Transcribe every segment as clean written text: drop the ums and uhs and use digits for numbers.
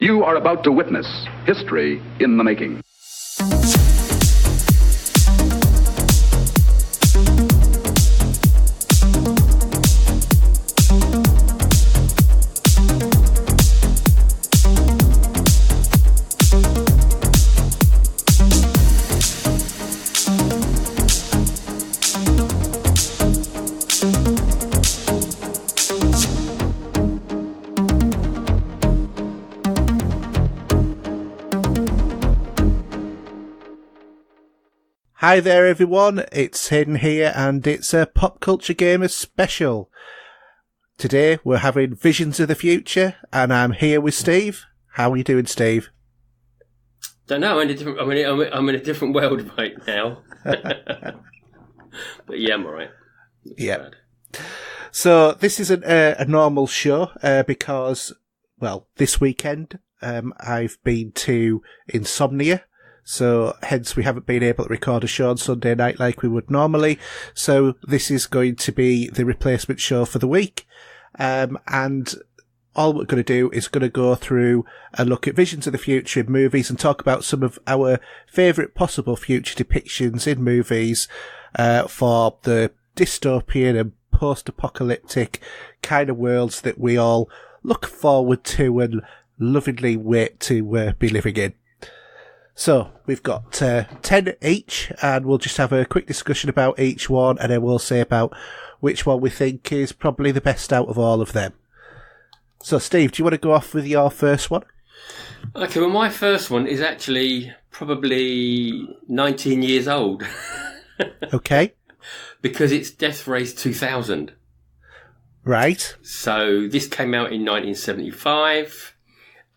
You are about to witness history in the making. Hi there everyone, it's Haydn here and it's a Pop Culture Gamers special. Today we're having Visions of the Future and I'm here with Steve. How are you doing, Steve? Don't know, I'm in a different world right now. But yeah, I'm alright. Yeah. So this isn't a normal show because, well, this weekend I've been to Insomnia. So hence we haven't been able to record a show on Sunday night like we would normally. So this is going to be the replacement show for the week. And all we're going to do is going to go through a look at Visions of the Future in movies and talk about some of our favourite possible future depictions in movies for the dystopian and post-apocalyptic kind of worlds that we all look forward to and lovingly wait to be living in. So, we've got 10 each, and we'll just have a quick discussion about each one, and then we'll say about which one we think is probably the best out of all of them. So, Steve, do you want to go off with your first one? Okay, well, my first one is actually probably 19 years old. Okay. Because it's Death Race 2000. Right. So, this came out in 1975.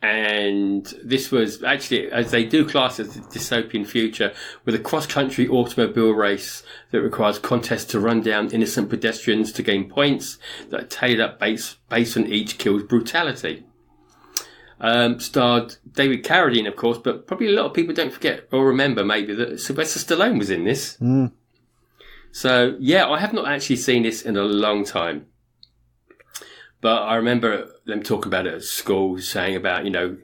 And this was actually, as they do class as a dystopian future, with a cross-country automobile race that requires contests to run down innocent pedestrians to gain points that are tailored up based on each kill's brutality. Starred David Carradine, of course, but probably a lot of people don't forget or remember maybe that Sylvester Stallone was in this. Mm. So, yeah, I have not actually seen this in a long time. But I remember them talking about it at school, saying about, you know,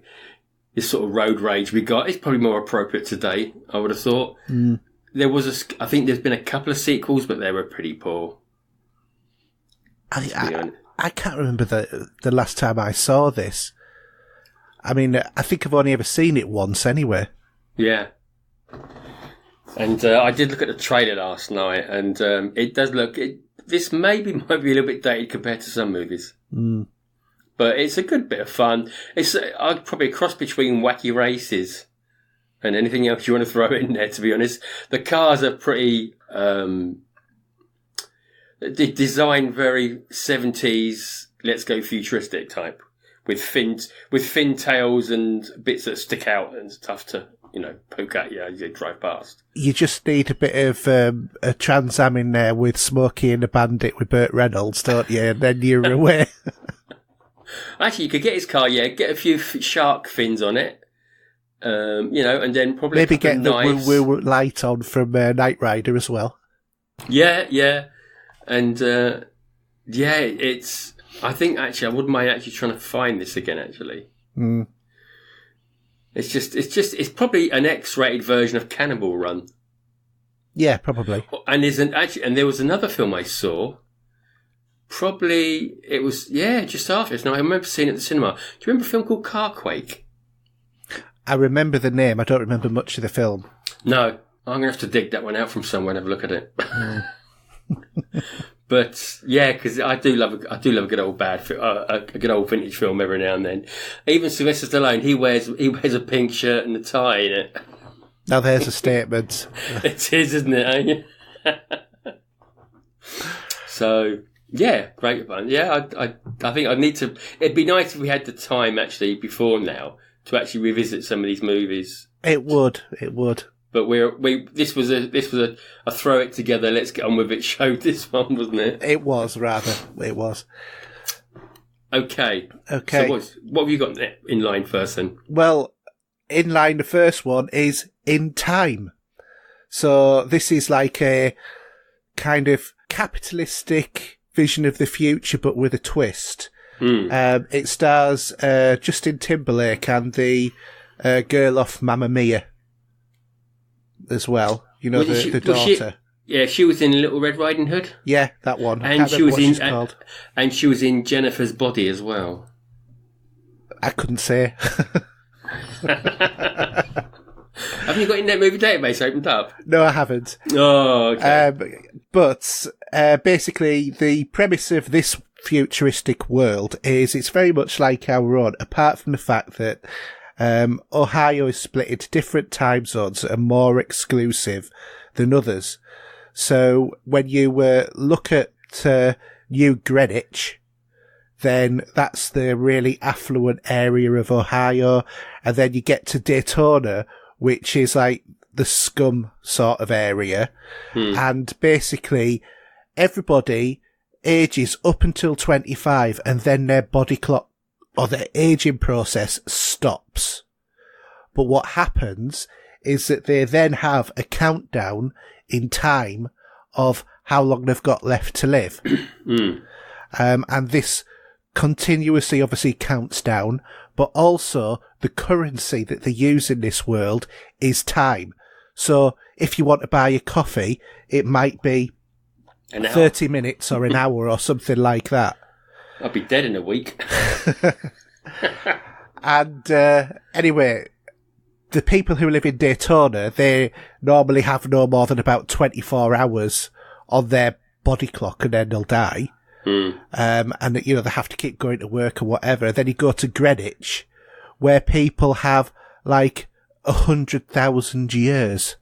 this sort of road rage we got. It's probably more appropriate today, I would have thought. Mm. I think there's been a couple of sequels, but they were pretty poor. I can't remember the last time I saw this. I mean, I think I've only ever seen it once anyway. Yeah. And I did look at the trailer last night, and it does look... This might be a little bit dated compared to some movies. Mm. But it's a good bit of fun. It's probably a cross between Wacky Races and anything else you want to throw in there, to be honest. The cars are pretty... designed very 70s, let's go futuristic type. With fin tails and bits that stick out and stuff to... poke at you as you drive past. You just need a bit of a Trans Am in there with Smokey and the Bandit with Burt Reynolds, don't you? And then you're away. Actually, you could get his car, get a few shark fins on it, and then probably maybe get the woo-woo light on from Knight Rider as well. Yeah. And, it's... I think, actually, I wouldn't mind actually trying to find this again, actually. Mm. It's probably an X-rated version of Cannibal Run. Yeah, probably. And there was another film I saw. Probably it was just after this. Now I remember seeing it at the cinema. Do you remember a film called Carquake? I remember the name. I don't remember much of the film. No, I'm gonna have to dig that one out from somewhere and have a look at it. Mm. But yeah, because I do love a good old a good old vintage film every now and then. Even Sylvester Stallone, he wears a pink shirt and a tie in it. Now there's a statement. It is, isn't it? So yeah, great fun. Yeah, I think I need to. It'd be nice if we had the time actually before now to actually revisit some of these movies. It would. But this was a throw it together, let's get on with it show, this one, wasn't it? It was, rather. It was. Okay. So what have you got in line first then? Well, in line, the first one is In Time. So this is like a kind of capitalistic vision of the future, but with a twist. It stars Justin Timberlake and the girl off Mamma Mia as well. You know, the daughter. She was in Little Red Riding Hood. Yeah, that one. And she was in Jennifer's Body as well. I couldn't say. Haven't you got your Net Movie Database opened up? No, I haven't. Oh, okay. But basically, the premise of this futuristic world is it's very much like our own, apart from the fact that Ohio is split into different time zones that are more exclusive than others. So when you look at New Greenwich, then that's the really affluent area of Ohio, and then you get to Daytona, which is like the scum sort of area, and basically everybody ages up until 25, and then their body clock or their aging process stops. But what happens is that they then have a countdown in time of how long they've got left to live. And this continuously obviously counts down, but also the currency that they use in this world is time. So if you want to buy a coffee, it might be 30 minutes or an hour or something like that. I'll be dead in a week. And anyway, the people who live in Daytona, they normally have no more than about 24 hours on their body clock and then they'll die. And, you know, they have to keep going to work or whatever. Then you go to Greenwich, where people have like 100,000 years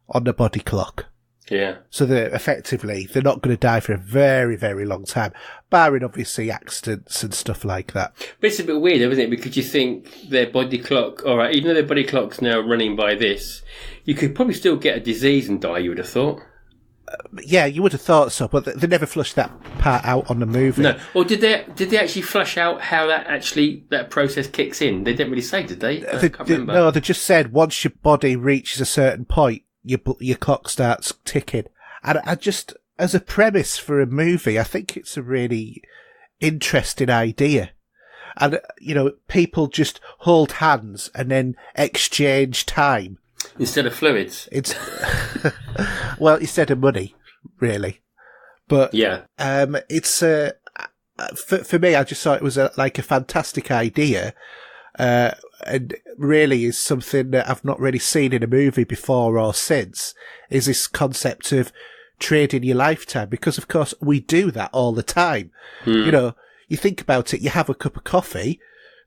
on the body clock. Yeah. So they're not going to die for a very, very long time, barring obviously accidents and stuff like that. But it's a bit weird, isn't it? Because you think their body clock, alright, even though their body clock's now running by this, you could probably still get a disease and die, you would have thought. Yeah, you would have thought so, but they never flushed that part out on the movie. No. Or did they actually flush out how that process kicks in? They didn't really say, did they? I can't remember. No, they just said once your body reaches a certain point, your clock starts ticking. And I just, as a premise for a movie, I think it's a really interesting idea. And, you know, people just hold hands and then exchange time. Instead of fluids. Well, instead of money, really. But yeah, it's for me, I just thought it was like a fantastic idea, and really is something that I've not really seen in a movie before or since. Is this concept of trading your lifetime? Because of course we do that all the time. You know, you think about it. You have a cup of coffee.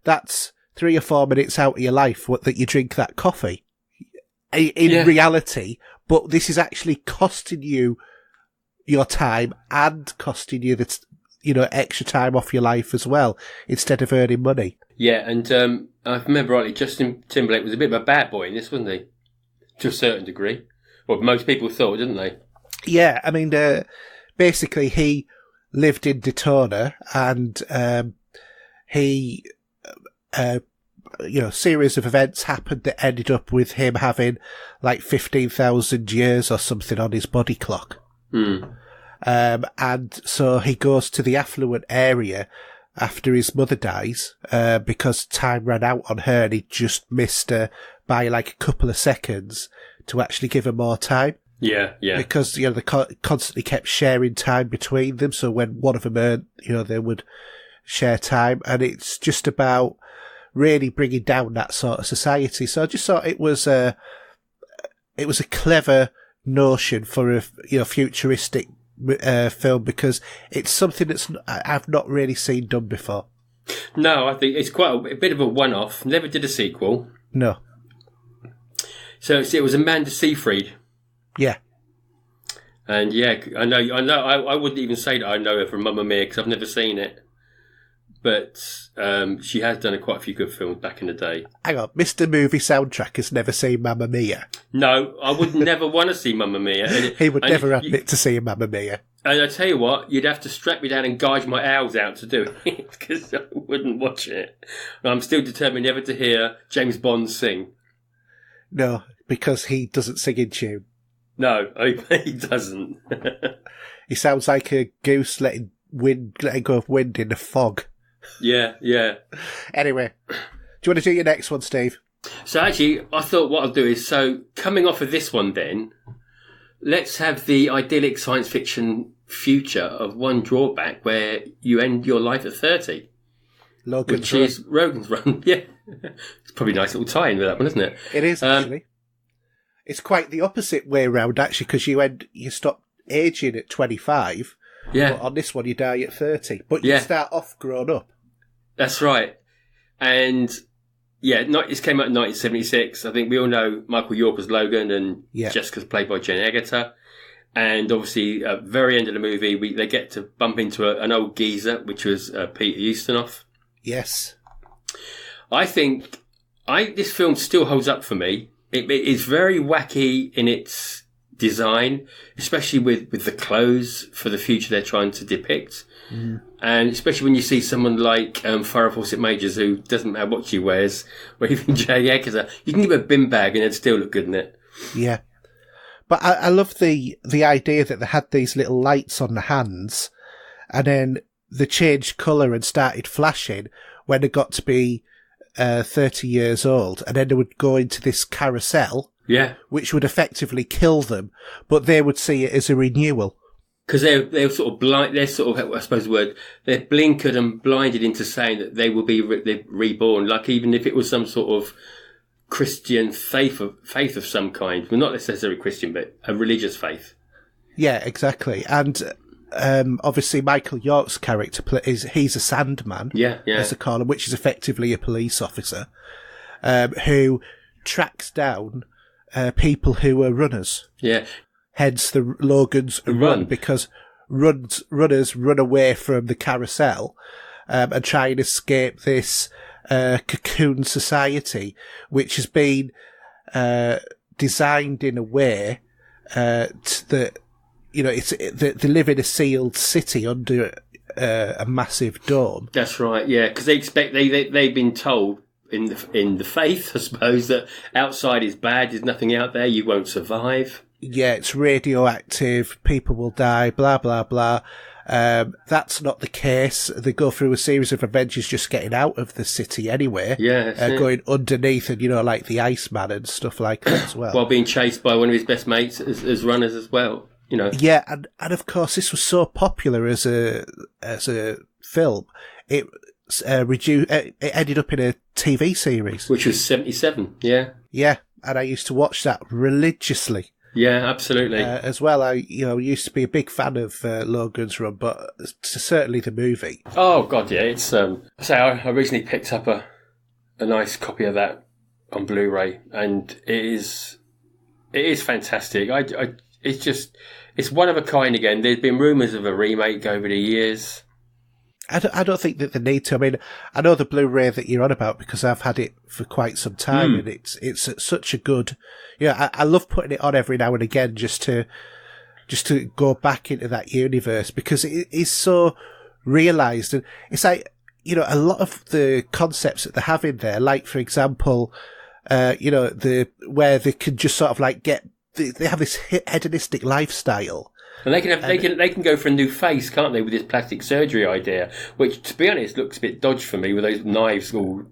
That's 3 or 4 minutes out of your life that you drink that coffee. In reality, but this is actually costing you your time and costing you extra time off your life as well, instead of earning money. Yeah, and I remember rightly, Justin Timberlake was a bit of a bad boy in this, wasn't he? To a certain degree. Well, most people thought, didn't they? Yeah, I mean, basically he lived in Daytona and he... series of events happened that ended up with him having like 15,000 years or something on his body clock. And so he goes to the affluent area after his mother dies, because time ran out on her and he just missed her by like a couple of seconds to actually give her more time. Yeah. Because, they constantly kept sharing time between them. So when one of them earned, they would share time, and it's just about really bringing down that sort of society. So I just thought it was a clever notion for a futuristic film, because it's something I've not really seen done before. No, I think it's quite a bit of a one-off. Never did a sequel. No. So it was Amanda Seyfried. Yeah. And yeah, I know. I wouldn't even say that I know her from Mamma Mia because I've never seen it. But she has done quite a few good films back in the day. Hang on, Mr. Movie Soundtrack has never seen Mamma Mia. No, I would never want to see Mamma Mia. He would never admit to seeing Mamma Mia. And I tell you what, you'd have to strap me down and gouge my owls out to do it, because I wouldn't watch it. And I'm still determined never to hear James Bond sing. No, because he doesn't sing in tune. No, he doesn't. He sounds like a goose letting wind, letting go of wind in the fog. Yeah, yeah. Anyway, do you want to do your next one, Steve? So actually, I thought what I'll do is, so coming off of this one then, let's have the idyllic science fiction future of one drawback where you end your life at 30. Logan's which is Rogan's Run. Yeah. It's probably a nice little tie-in with that one, isn't it? It is, actually. It's quite the opposite way around, actually, because you stop aging at 25. Yeah. But on this one, you die at 30. But you start off grown up. That's right. And, yeah, this came out in 1976. I think we all know Michael York was Logan and Jessica's played by Jen Egerton. And obviously, at the very end of the movie, they get to bump into an old geezer, which was Peter Ustinov. Yes. I think this film still holds up for me. It is very wacky in its design, especially with the clothes for the future they're trying to depict. Mm. And especially when you see someone like Farrah Fawcett Majors, who doesn't matter what she wears, or even Jay Egerton, you can give her a bin bag and it'd still look good in it. Yeah. But I love the idea that they had these little lights on the hands, and then they changed colour and started flashing when they got to be 30 years old, and then they would go into this carousel, which would effectively kill them, but they would see it as a renewal. Because they're sort of blind, they're sort of, I suppose the word, they're blinkered and blinded into saying that they will be reborn, like even if it was some sort of Christian faith of some kind. Well, not necessarily Christian, but a religious faith. Yeah, exactly. And obviously Michael York's character he's a Sandman, as they call him, which is effectively a police officer, who tracks down people who are runners. Yeah. Hence the Logan's Run, because runners run away from the carousel and try and escape this cocoon society, which has been designed in a way that, you know, they live in a sealed city under a massive dome. That's right, yeah, because they've been told in the faith, I suppose, that outside is bad. There's nothing out there. You won't survive. Yeah, it's radioactive. People will die. Blah blah blah. That's not the case. They go through a series of adventures just getting out of the city anyway. Yeah, going underneath and, you know, like the Iceman and stuff like that as well. While being chased by one of his best mates as runners as well. You know. Yeah, and of course this was so popular as a film, it ended up in a TV series, which was 77. Yeah, yeah, and I used to watch that religiously. Yeah, absolutely. As well, I used to be a big fan of Logan's Run, but certainly the movie. Oh God, yeah, it's I recently picked up a nice copy of that on Blu-ray, and it is fantastic. It's one of a kind again. There's been rumours of a remake over the years. I don't think that they need to. I mean, I know the Blu-ray that you're on about because I've had it for quite some time, and it's such a good. Yeah, I love putting it on every now and again just to go back into that universe because it is so realised, and it's like, you know, a lot of the concepts that they have in there, like for example, you know, where they can just sort of like they have this hedonistic lifestyle. And they can go for a new face, can't they, with this plastic surgery idea, which, to be honest, looks a bit dodgy for me with those knives all.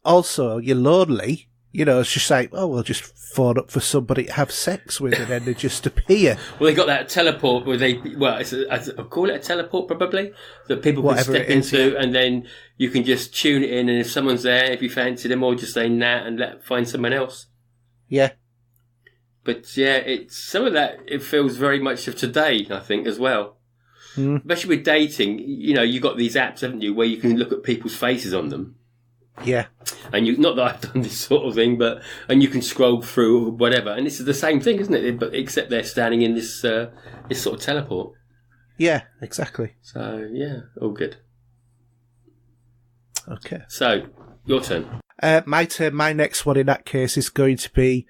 Also, you're lonely. You know, it's just like, oh, we'll just phone up for somebody to have sex with, and then they just appear. Well, they got that teleport where I'll call it a teleport probably, that people can step into, and then you can just tune it in, and if someone's there, if you fancy them, or just say nah and find someone else. Yeah. But yeah, it's some of that. It feels very much of today, I think, as well. Mm. Especially with dating, you know, you got these apps, haven't you, where you can look at people's faces on them. Yeah, and not that I've done this sort of thing, and you can scroll through whatever, and this is the same thing, isn't it? But except they're standing in this sort of teleport. Yeah, exactly. So yeah, all good. Okay. So your turn. My turn. My next one in that case is going to be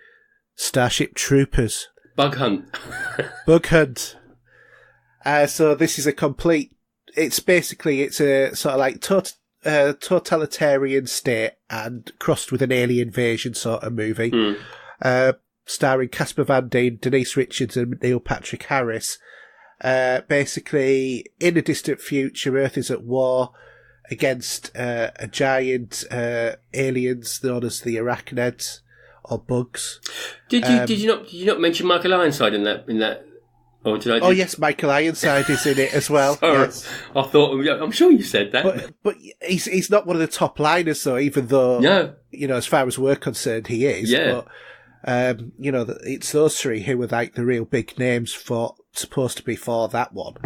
Starship Troopers. Bug Hunt. Bug Hunt. So this is it's a sort of like totalitarian state and crossed with an alien invasion sort of movie. Starring Casper Van Dien, Denise Richards and Neil Patrick Harris. Basically, in a distant future, Earth is at war against a giant aliens known as the arachnids or bugs. Did you not mention Michael Ironside in that? Or did I? Oh yes, Michael Ironside is in it as well. Sorry. Yes. I thought. I'm sure you said that. But he's not one of the top liners though. Even though as far as we're concerned, he is. Yeah. But it's those three who were like the real big names supposed to be for that one.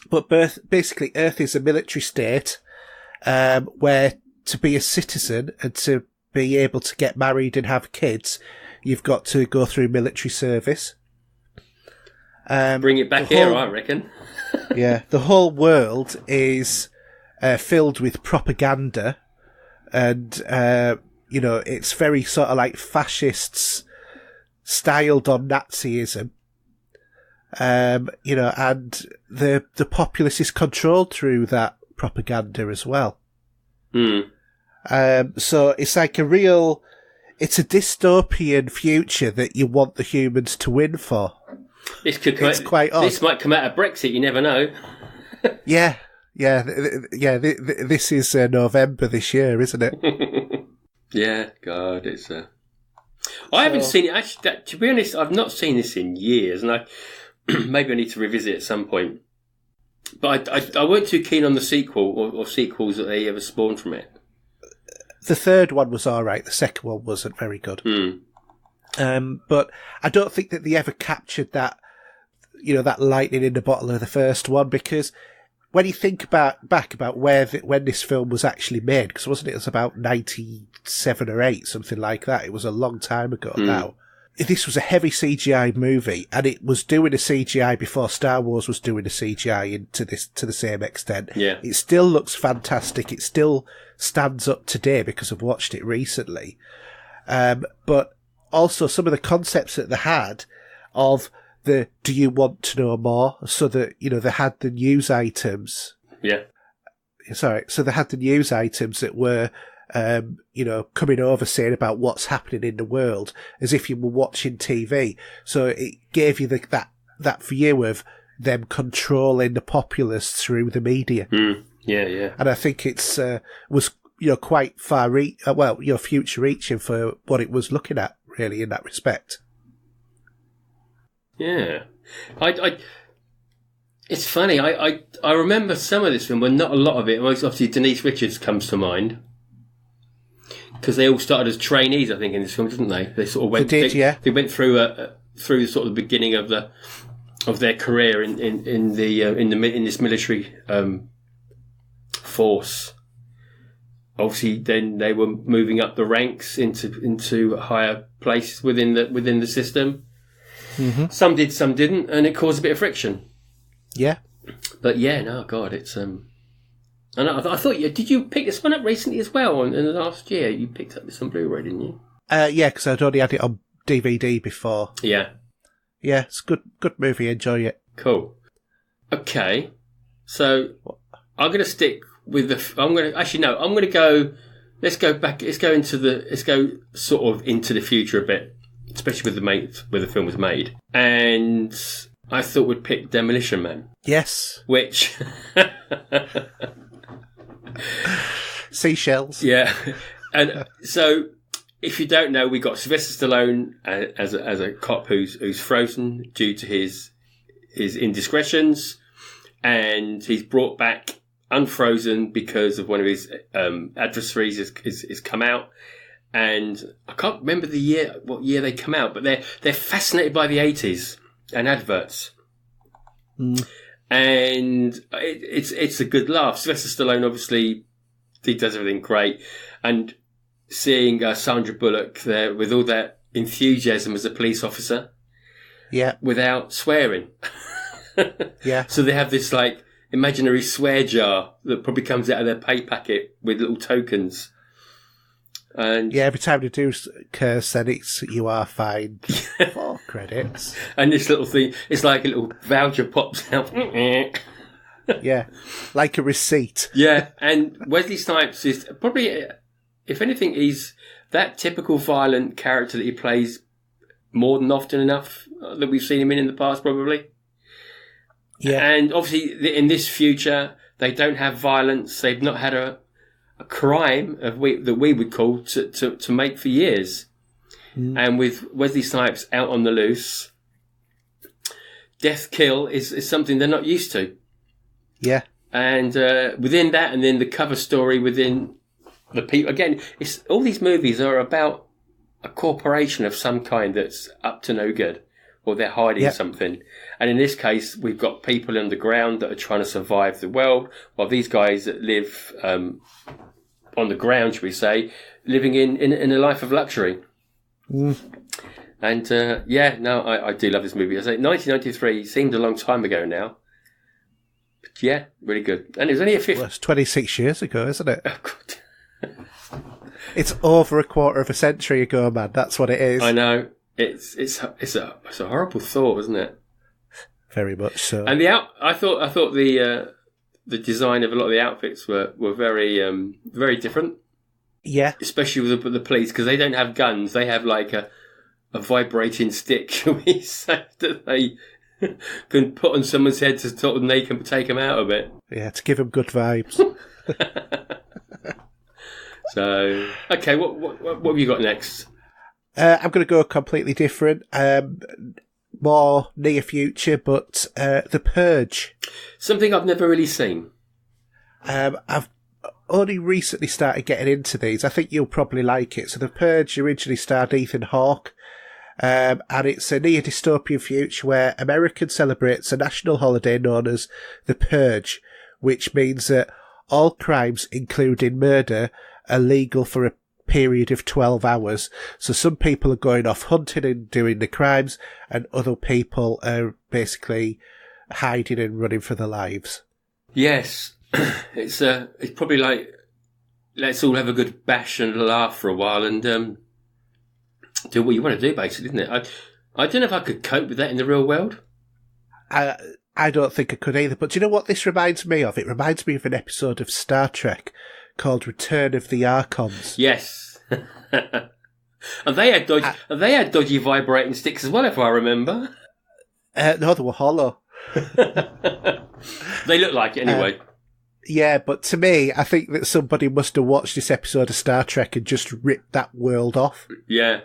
But basically, Earth is a military state where to be a citizen and to be able to get married and have kids, you've got to go through military service. Bring it back here, I reckon. Yeah, the whole world is filled with propaganda, and it's very sort of like fascists styled on Nazism. And the populace is controlled through that propaganda as well. So it's like it's a dystopian future that you want the humans to win for. It's quite odd. This might come out of Brexit, you never know. Yeah. This is November this year, isn't it? Yeah, God, it's. I haven't seen it. Actually, to be honest, I've not seen this in years, and maybe I need to revisit it at some point. But I weren't too keen on the sequel or sequels that they ever spawned from it. The third one was all right. The second one wasn't very good. But I don't think that they ever captured that, that lightning in the bottle of the first one, because when you think back about when this film was actually made, because wasn't it was about 97 or 8, something like that. It was a long time ago now. This was a heavy CGI movie, and it was doing a CGI before Star Wars was doing a CGI to the same extent. Yeah. It still looks fantastic. It still stands up today because I've watched it recently. But also some of the concepts that they had of do you want to know more? So that, they had the news items. Yeah. Sorry. So they had the news items that were, coming over saying about what's happening in the world as if you were watching TV. So it gave you that view of them controlling the populace through the media. Yeah. And I think it's, was, quite future reaching for what it was looking at, really, in that respect. Yeah. It's funny, I remember some of this film, but not a lot of it. Well, obviously Denise Richards comes to mind. Because they all started as trainees, I think, in this film, didn't they? They sort of went. They did, yeah. They went through sort of the beginning of their career in this military force. Obviously, then they were moving up the ranks into higher places within the system. Mm-hmm. Some did, some didn't, and it caused a bit of friction. Yeah. But yeah, no, God, it's And I thought, did you pick this one up recently as well? In the last year, you picked up this on Blu-ray, didn't you? Yeah, because I'd already had it on DVD before. Yeah. Yeah, it's a good movie. Enjoy it. Cool. Okay, so I'm going to stick with I'm going to go. Let's go back. Let's go sort of into the future a bit, especially where the film was made. And I thought we'd pick Demolition Man. Yes. Which. Seashells. Yeah. And so, if you don't know, we got Sylvester Stallone as a cop who's frozen due to his indiscretions, and he's brought back unfrozen because of one of his adversaries has come out. And I can't remember what year they come out, but they're fascinated by the 80s and adverts. And it's a good laugh. Sylvester Stallone, obviously, he does everything great. And seeing Sandra Bullock there with all that enthusiasm as a police officer, yeah, without swearing, yeah. So they have this like imaginary swear jar that probably comes out of their pay packet with little tokens. And yeah, every time they do curse, then it's you are fined 4 credits. And this little thing, it's like a little voucher pops out. Yeah, like a receipt. Yeah, and Wesley Snipes is probably, if anything, he's that typical violent character that he plays more than often enough that we've seen him in the past, probably. Yeah. And obviously, in this future, they don't have violence. They've not had a crime that we would call to make for years. And with Wesley Snipes out on the loose, death kill is something they're not used to. Yeah. And within that, and then the cover story within the people, again, it's all these movies are about a corporation of some kind that's up to no good, or they're hiding something. And in this case, we've got people on the ground that are trying to survive the world, while these guys that live on the ground, should we say, living in a life of luxury. And I do love this movie. I say 1993 seemed a long time ago now. But yeah, really good. And it was only a 50. Well, it's 26 years ago, isn't it? Oh, God. It's over a quarter of a century ago, man. That's what it is. I know. It's a horrible thought, isn't it? Very much so. And I thought the design of a lot of the outfits were very very different. Yeah. Especially with the police, because they don't have guns. They have like a vibrating stick, shall we say, that they can put on someone's head to sort of they can take them out of it. Yeah, to give them good vibes. So, okay, what have you got next? I'm going to go completely different. More near future, but The Purge. Something I've never really seen. I've only recently started getting into these. I think you'll probably like it. So The Purge originally starred Ethan Hawke, and it's a near dystopian future where America celebrates a national holiday known as The Purge, which means that all crimes, including murder, are legal for a period of 12 hours. So some people are going off hunting and doing the crimes, and other people are basically hiding and running for their lives. Yes. It's probably like, let's all have a good bash and laugh for a while and do what you want to do, basically, isn't it? I don't know if I could cope with that in the real world. I don't think I could either. But do you know what this reminds me of? It reminds me of an episode of Star Trek called Return of the Archons. Yes. And they had dodgy vibrating sticks as well, if I remember. No, they were hollow. They look like it anyway. Yeah, but to me, I think that somebody must have watched this episode of Star Trek and just ripped that world off. Yeah.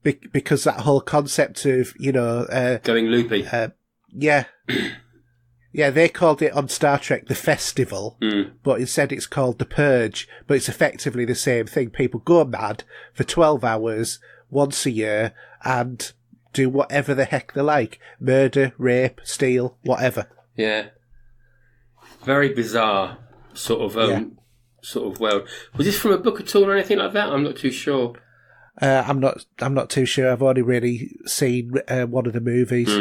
Because that whole concept of, going loopy. Yeah. Yeah, they called it on Star Trek the Festival, but instead it's called the Purge, but it's effectively the same thing. People go mad for 12 hours once a year and do whatever the heck they like. Murder, rape, steal, whatever. Yeah. Very bizarre sort of world. Was this from a book at all or anything like that? I'm not too sure. I'm not too sure. I've only really seen one of the movies.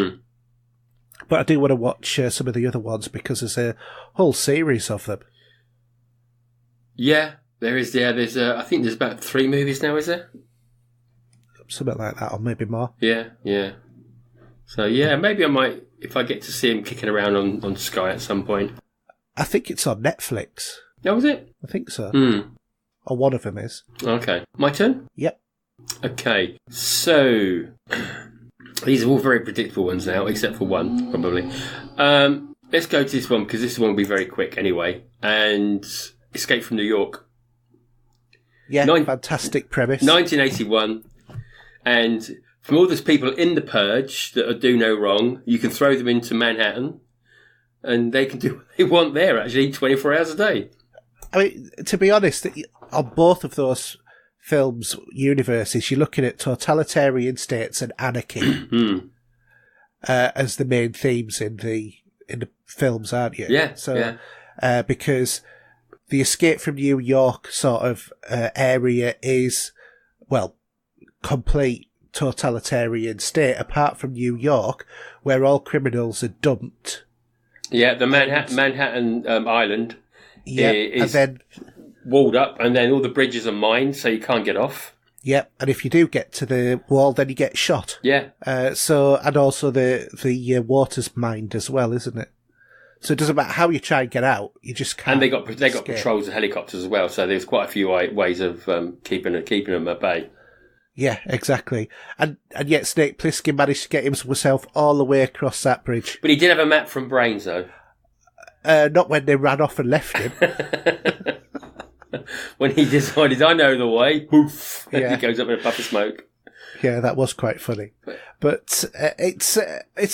But I do want to watch some of the other ones because there's a whole series of them. Yeah, there is. Yeah, there's. I think there's about 3 movies now, is there? Something like that, or maybe more. Yeah. So yeah, maybe I might, if I get to see him kicking around on Sky at some point. I think it's on Netflix. Oh, was it? I think so. Or one of them is. Okay. My turn? Yep. Okay. So, these are all very predictable ones now, except for one, probably. Let's go to this one, because this one will be very quick anyway. And Escape from New York. Yeah, fantastic premise. 1981. And from all those people in the Purge that do no wrong, you can throw them into Manhattan. And they can do what they want there, actually, 24 hours a day. I mean, to be honest, on both of those films' universes, you're looking at totalitarian states and anarchy as the main themes in the films, aren't you? Yeah. So, because the Escape from New York sort of area is, well, complete totalitarian state, apart from New York, where all criminals are dumped. Yeah, the Manhattan Island is and then walled up, and then all the bridges are mined, so you can't get off. Yeah, and if you do get to the wall, then you get shot. Yeah. And also the water's mined as well, isn't it? So it doesn't matter how you try and get out, you just can't. And they got patrols and helicopters as well, so there's quite a few ways of keeping them at bay. Yeah, exactly. And yet Snake Plissken managed to get himself all the way across that bridge. But he did have a map from Brains, though. Not when they ran off and left him. When he decided, I know the way, poof, and Yeah. he goes up in a puff of smoke. Yeah, that was quite funny. But it's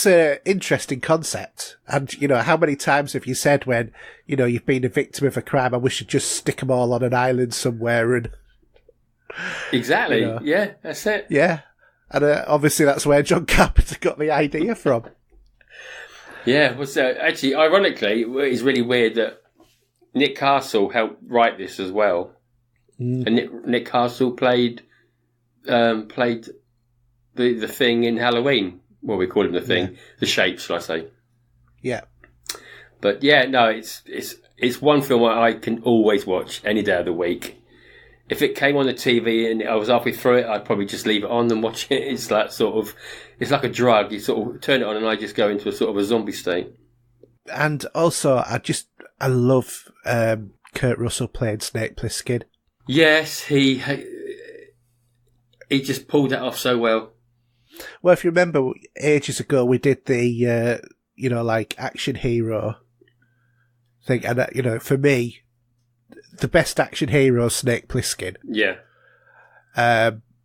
an interesting concept. And, how many times have you said when, you've been a victim of a crime and we should just stick them all on an island somewhere and... Exactly. Yeah, that's it. Yeah. And obviously that's where John Carpenter got the idea from. Yeah, well, so actually, ironically, it's really weird that Nick Castle helped write this as well. And Nick Castle played the Thing in Halloween. Well, we call him the Thing. Yeah. The Shape, shall I say. Yeah. But yeah, no, it's one film I can always watch any day of the week. If it came on the TV and I was halfway through it, I'd probably just leave it on and watch it. It's like it's like a drug. You sort of turn it on and I just go into a sort of a zombie state. And also, I love Kurt Russell playing Snake Plissken. Yes, he just pulled that off so well. Well, if you remember, ages ago we did the action hero thing, and for me, the best action hero is Snake Plissken. Yeah.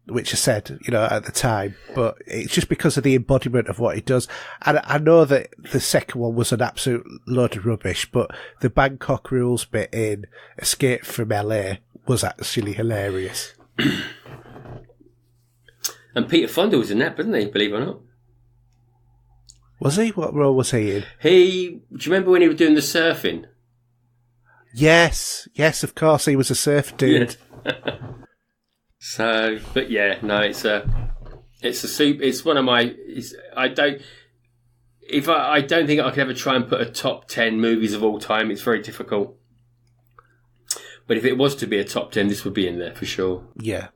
Which I said, at the time, but it's just because of the embodiment of what he does. And I know that the second one was an absolute load of rubbish, but the Bangkok Rules bit in Escape from LA was actually hilarious. And Peter Fonda was in that, wasn't he? Believe it or not. Was he? What role was he in? Do you remember when he was doing the surfing? Yes, of course, he was a surf dude. Yeah. So, but yeah, no, it's one of my. I don't think I could ever try and put a top 10 movies of all time. It's very difficult. But if it was to be a top 10, this would be in there for sure. Yeah.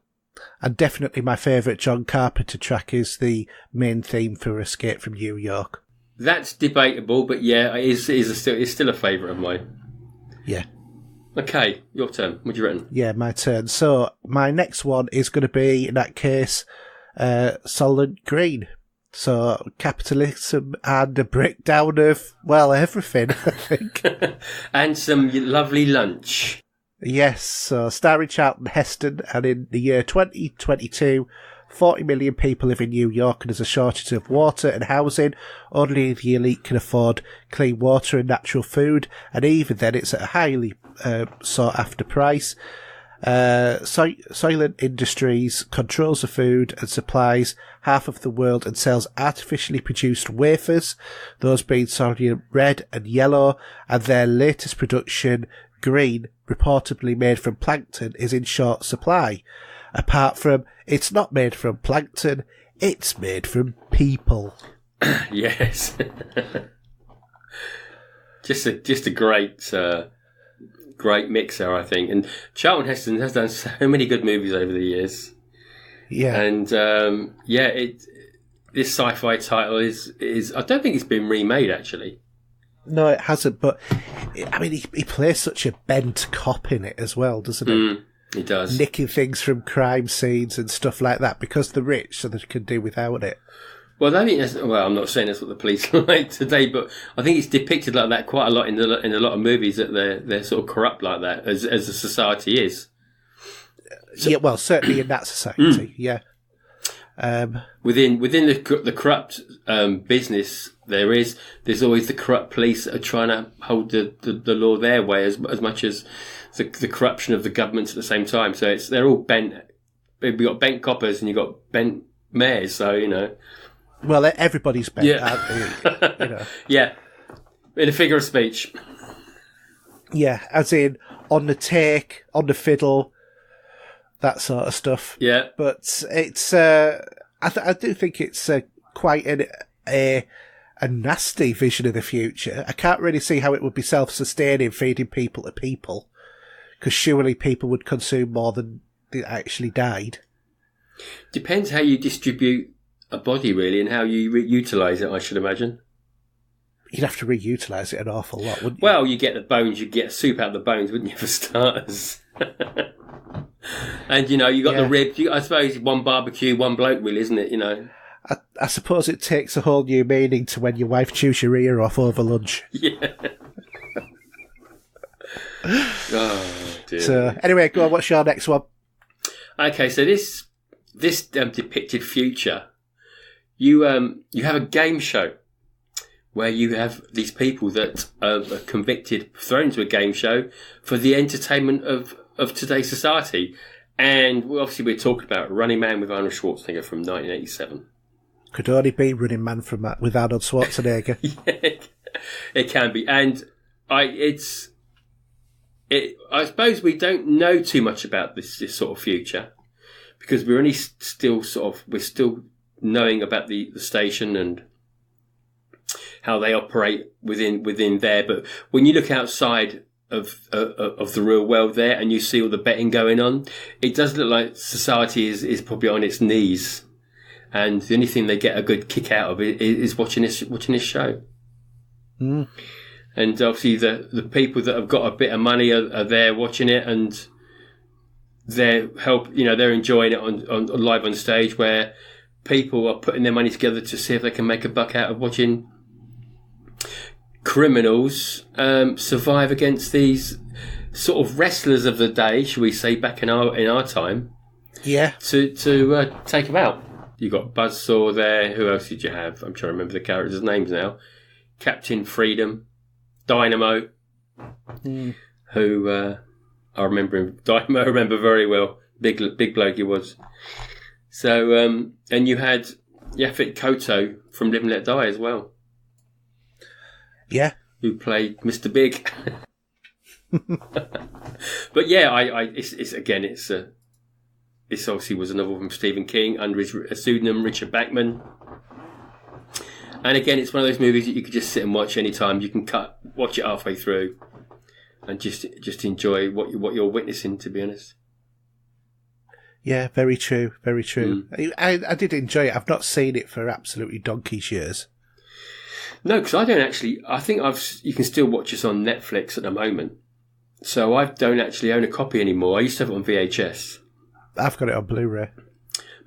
And definitely my favourite John Carpenter track is the main theme for Escape from New York. That's debatable, but yeah, it's still a favourite of mine. Yeah. Okay, your turn. What have you written? Yeah, my turn. So my next one is going to be, in that case, Solid Green. So capitalism and a breakdown of, well, everything, I think. And some lovely lunch. Yes, so starring Charlton Heston, and in the year 2022, 40 million people live in New York and there's a shortage of water and housing. Only the elite can afford clean water and natural food, and even then it's at a highly sought after price. Soylent Industries controls the food and supplies half of the world and sells artificially produced wafers, those being sodium red and yellow, and their latest production, green, reportedly made from plankton, is in short supply. Apart from, it's not made from plankton, it's made from people. Yes. just a great mixer, I think. And Charlton Heston has done so many good movies over the years. Yeah. And this sci-fi title is I don't think it's been remade, actually. No, it hasn't, but I mean, he plays such a bent cop in it as well, doesn't he? He does. Nicking things from crime scenes and stuff like that because they're rich, so they can do without it. Well, I think I'm not saying that's what the police are like today, but I think it's depicted like that quite a lot in a lot of movies, that they're sort of corrupt like that, as the society is. So, yeah, well, certainly in that society, yeah. Within the corrupt business, there's always the corrupt police that are trying to hold the law their way as much as the corruption of the government at the same time. So they're all bent. We've got bent coppers and you've got bent mayors. So well, everybody's bent. Yeah. Aren't they? Yeah. In a figure of speech. Yeah, as in on the take, on the fiddle, that sort of stuff. Yeah. But it's, I do think it's quite a nasty vision of the future. I can't really see how it would be self-sustaining, feeding people to people, because surely people would consume more than they actually died. Depends how you distribute a body, really, and how you utilise it, I should imagine. You'd have to reutilise it an awful lot, wouldn't you? Well, you get the bones, you'd get soup out of the bones, wouldn't you, for starters? And, you got the ribs. I suppose one barbecue, one bloke, really, isn't it, I suppose it takes a whole new meaning to when your wife chews your ear off over lunch. Yeah. Oh, dear. So, anyway, go on, what's your next one? Okay, so this depicted future, you have a game show where you have these people that are convicted, thrown into a game show for the entertainment of today's society. And obviously we're talking about Running Man with Arnold Schwarzenegger from 1987. Could only be Running Man with Arnold Schwarzenegger. Yeah, it can be. And I suppose we don't know too much about this sort of future because we're only still we're still knowing about the station and how they operate within there. But when you look outside of the real world there and you see all the betting going on, it does look like society is probably on its knees. And the only thing they get a good kick out of it is watching this show. Mm. And obviously the people that have got a bit of money are there watching it, and they're enjoying it on live on stage, where people are putting their money together to see if they can make a buck out of watching criminals survive against these sort of wrestlers of the day, shall we say, back in our time. Yeah. To take them out. You got Buzzsaw there. Who else did you have? I'm trying to remember the characters' names now. Captain Freedom, Dynamo, who I remember him. Dynamo I remember very well. Big bloke he was. So and you had Yaphet Kotto from Live and Let Die as well. Yeah, who played Mr. Big. But yeah, it's obviously was a novel from Stephen King under his pseudonym Richard Bachman. And again, it's one of those movies that you could just sit and watch anytime. You can watch it halfway through, and just enjoy what you're witnessing. To be honest. Yeah, very true, very true. I did enjoy it. I've not seen it for absolutely donkey's years. No, because I don't actually. I think you can still watch this on Netflix at the moment. So I don't actually own a copy anymore. I used to have it on VHS. I've got it on Blu-ray.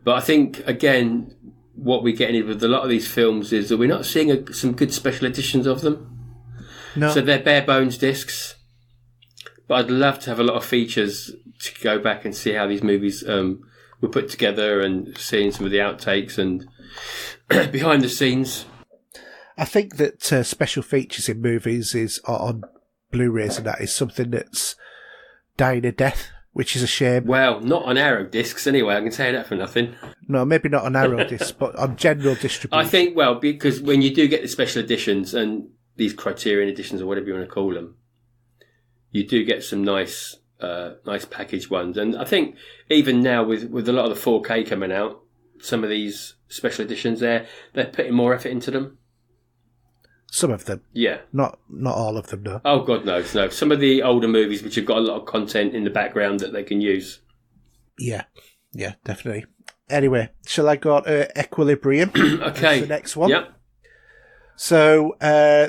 But I think, again, what we're getting with a lot of these films is that we're not seeing some good special editions of them. No. So they're bare bones discs. But I'd love to have a lot of features to go back and see how these movies were put together, and seeing some of the outtakes and behind the scenes. I think that special features in movies on Blu-rays and that is something that's dying a death, which is a shame. Well, not on Arrow discs anyway, I can say that for nothing. No, maybe not on Arrow discs, but on general distribution. I think, because when you do get the special editions and these Criterion editions or whatever you want to call them, you do get some nice packaged ones. And I think even now with a lot of the 4K coming out, some of these special editions they're putting more effort into them. Some of them. Yeah. Not all of them, no. Oh, God, no. Some of the older movies which have got a lot of content in the background that they can use. Yeah, definitely. Anyway, shall I go to Equilibrium? Okay. The next one. Yep. So,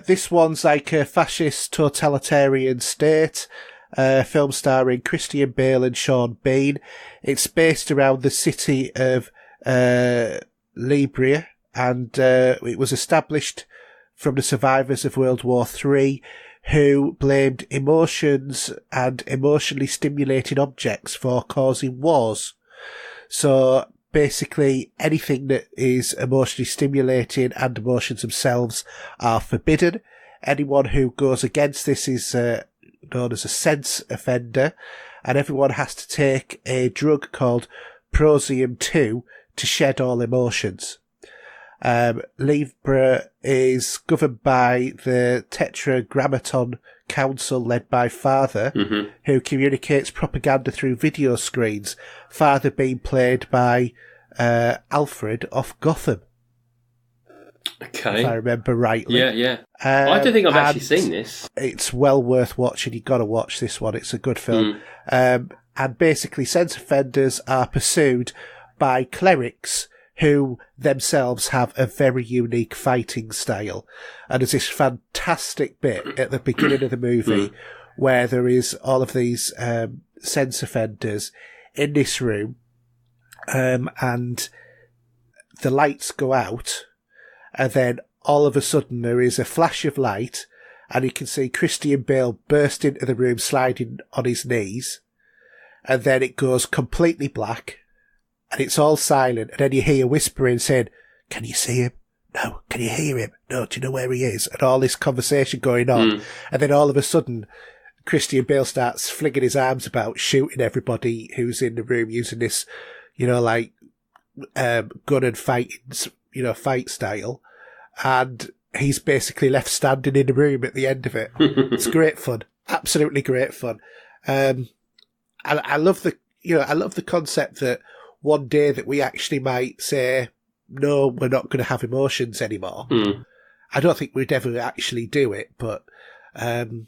this one's like a fascist totalitarian state, film starring Christian Bale and Sean Bean. It's based around the city of Libya, and it was established from the survivors of World War III, who blamed emotions and emotionally stimulating objects for causing wars. So basically anything that is emotionally stimulating and emotions themselves are forbidden. Anyone who goes against this is known as a sense offender, and everyone has to take a drug called Prosium 2 to shed all emotions. Libra is governed by the Tetragrammaton Council led by Father, who communicates propaganda through video screens, Father being played by Alfred of Gotham. Okay. If I remember rightly. Yeah. I don't think I've actually seen this. It's well worth watching. You've got to watch this one. It's a good film. And basically, sense offenders are pursued by clerics who themselves have a very unique fighting style. And there's this fantastic bit at the beginning of the movie where there is all of these sense offenders in this room, and the lights go out, and then all of a sudden there is a flash of light, and you can see Christian Bale burst into the room sliding on his knees, and then it goes completely black, and it's all silent, and then you hear whispering saying, "Can you see him? No. Can you hear him? No. Do you know where he is?" And all this conversation going on, and then all of a sudden Christian Bale starts flinging his arms about, shooting everybody who's in the room using this, like gun and fighting, fight style, and he's basically left standing in the room at the end of it. It's great fun, absolutely great fun. I love the concept that one day that we actually might say, no, we're not going to have emotions anymore. I don't think we'd ever actually do it, but when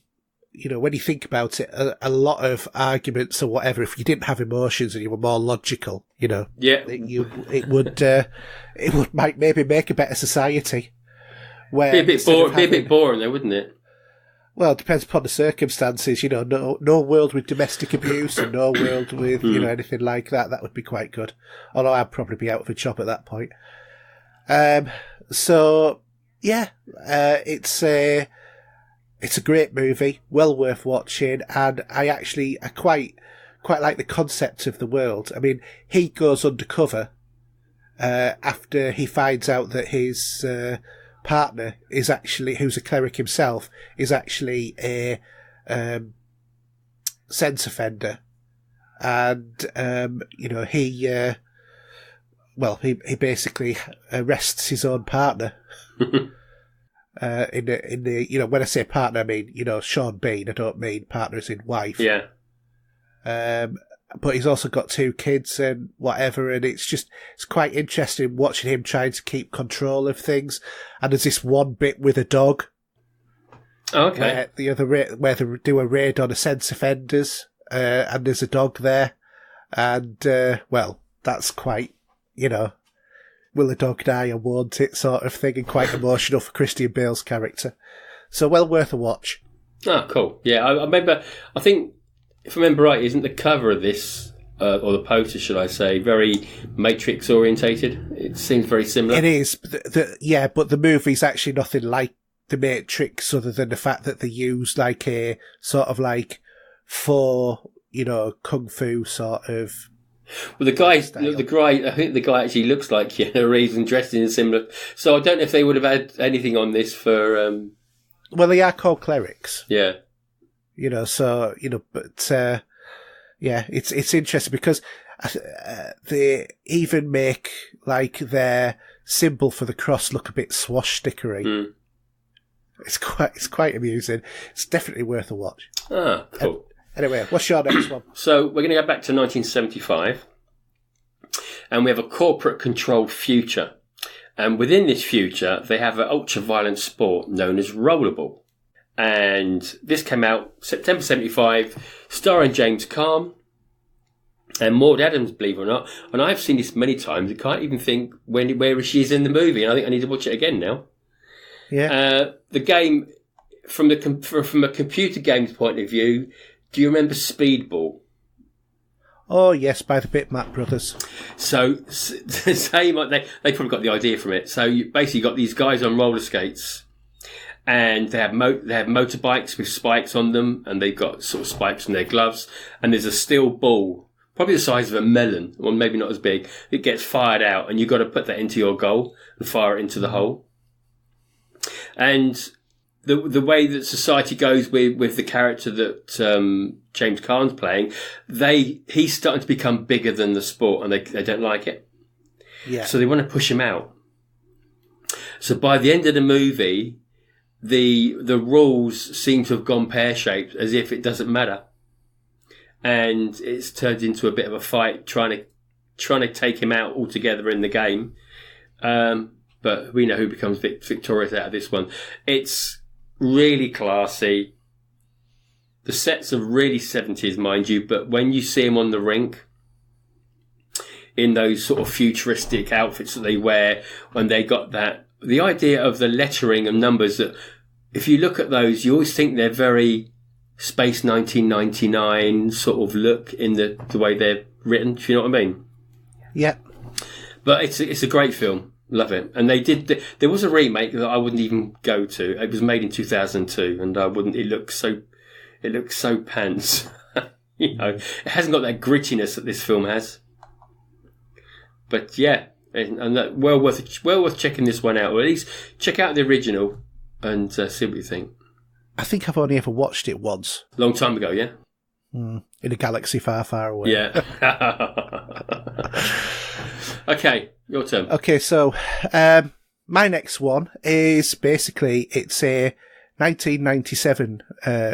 you think about it, a lot of arguments or whatever, if you didn't have emotions and you were more logical, it would might maybe make a better society. Where be a bit boring though, wouldn't it? Well, it depends upon the circumstances. No world with domestic abuse and no world with anything like that. That would be quite good. Although I'd probably be out of a job at that point. It's a great movie, well worth watching, and I quite like the concept of the world. I mean, he goes undercover after he finds out that his partner is actually, who's a cleric himself, is actually a sex offender, and he basically arrests his own partner. In the when I say partner, I mean Sean Bean. I don't mean partner as in wife. Yeah. But he's also got 2 kids and whatever, and it's quite interesting watching him trying to keep control of things. And there's this one bit with a dog. Okay. Where they do a raid on a sex offenders, and there's a dog there, and that's quite will the dog die or won't it sort of thing, and quite emotional for Christian Bale's character. So well worth a watch. Oh, cool. Yeah, I remember, I think, if I remember right, isn't the cover of this, or the poster, should I say, very Matrix orientated? It seems very similar. It is, but the movie's actually nothing like the Matrix, other than the fact that they use like a sort of like kung fu sort of. Well, I think the guy actually looks like Keanu Reeves and dressed in a similar. So I don't know if they would have had anything on this for. Well, they are called clerics. Yeah. It's interesting because they even make like their symbol for the cross look a bit swashstickery. It's quite amusing. It's definitely worth a watch. Ah, cool. Anyway, what's your next one? So we're going to go back to 1975, and we have a corporate-controlled future. And within this future, they have an ultra-violent sport known as rollerball. And this came out September 75, starring James Caan and Maud Adams, believe it or not. And I've seen this many times. I can't even think where she is in the movie. And I think I need to watch it again now. Yeah. The game, from a computer game's point of view, do you remember Speedball? Oh, yes, by the Bitmap brothers. So, the same, they probably got the idea from it. So, you basically got these guys on roller skates, and they have motorbikes with spikes on them, and they've got sort of spikes in their gloves, and there's a steel ball, probably the size of a melon, or maybe not as big. It gets fired out, and you've got to put that into your goal and fire it into the hole. And the way that society goes with the character that James Caan's playing, he's starting to become bigger than the sport, and they don't like it. Yeah. So they want to push him out. So by the end of the movie, the rules seem to have gone pear-shaped, as if it doesn't matter, and it's turned into a bit of a fight trying to take him out altogether in the game. But we know who becomes victorious out of this one. It's really classy. The sets are really 70s, mind you, but when you see them on the rink in those sort of futuristic outfits that they wear, when they got the idea of the lettering and numbers, that if you look at those, you always think they're very Space 1999 sort of look in the way they're written. Do you know what I mean? Yeah. But it's a great film. Love it. And there was a remake that I wouldn't even go to. It was made in 2002, and I wouldn't. It looks so pants. It hasn't got that grittiness that this film has. But yeah, and that well worth checking this one out, or at least check out the original and see what you think. I think I've only ever watched it once. Long time ago, yeah. In a galaxy far, far away. Yeah. Okay, your turn. Okay, so my next one is basically, it's a 1997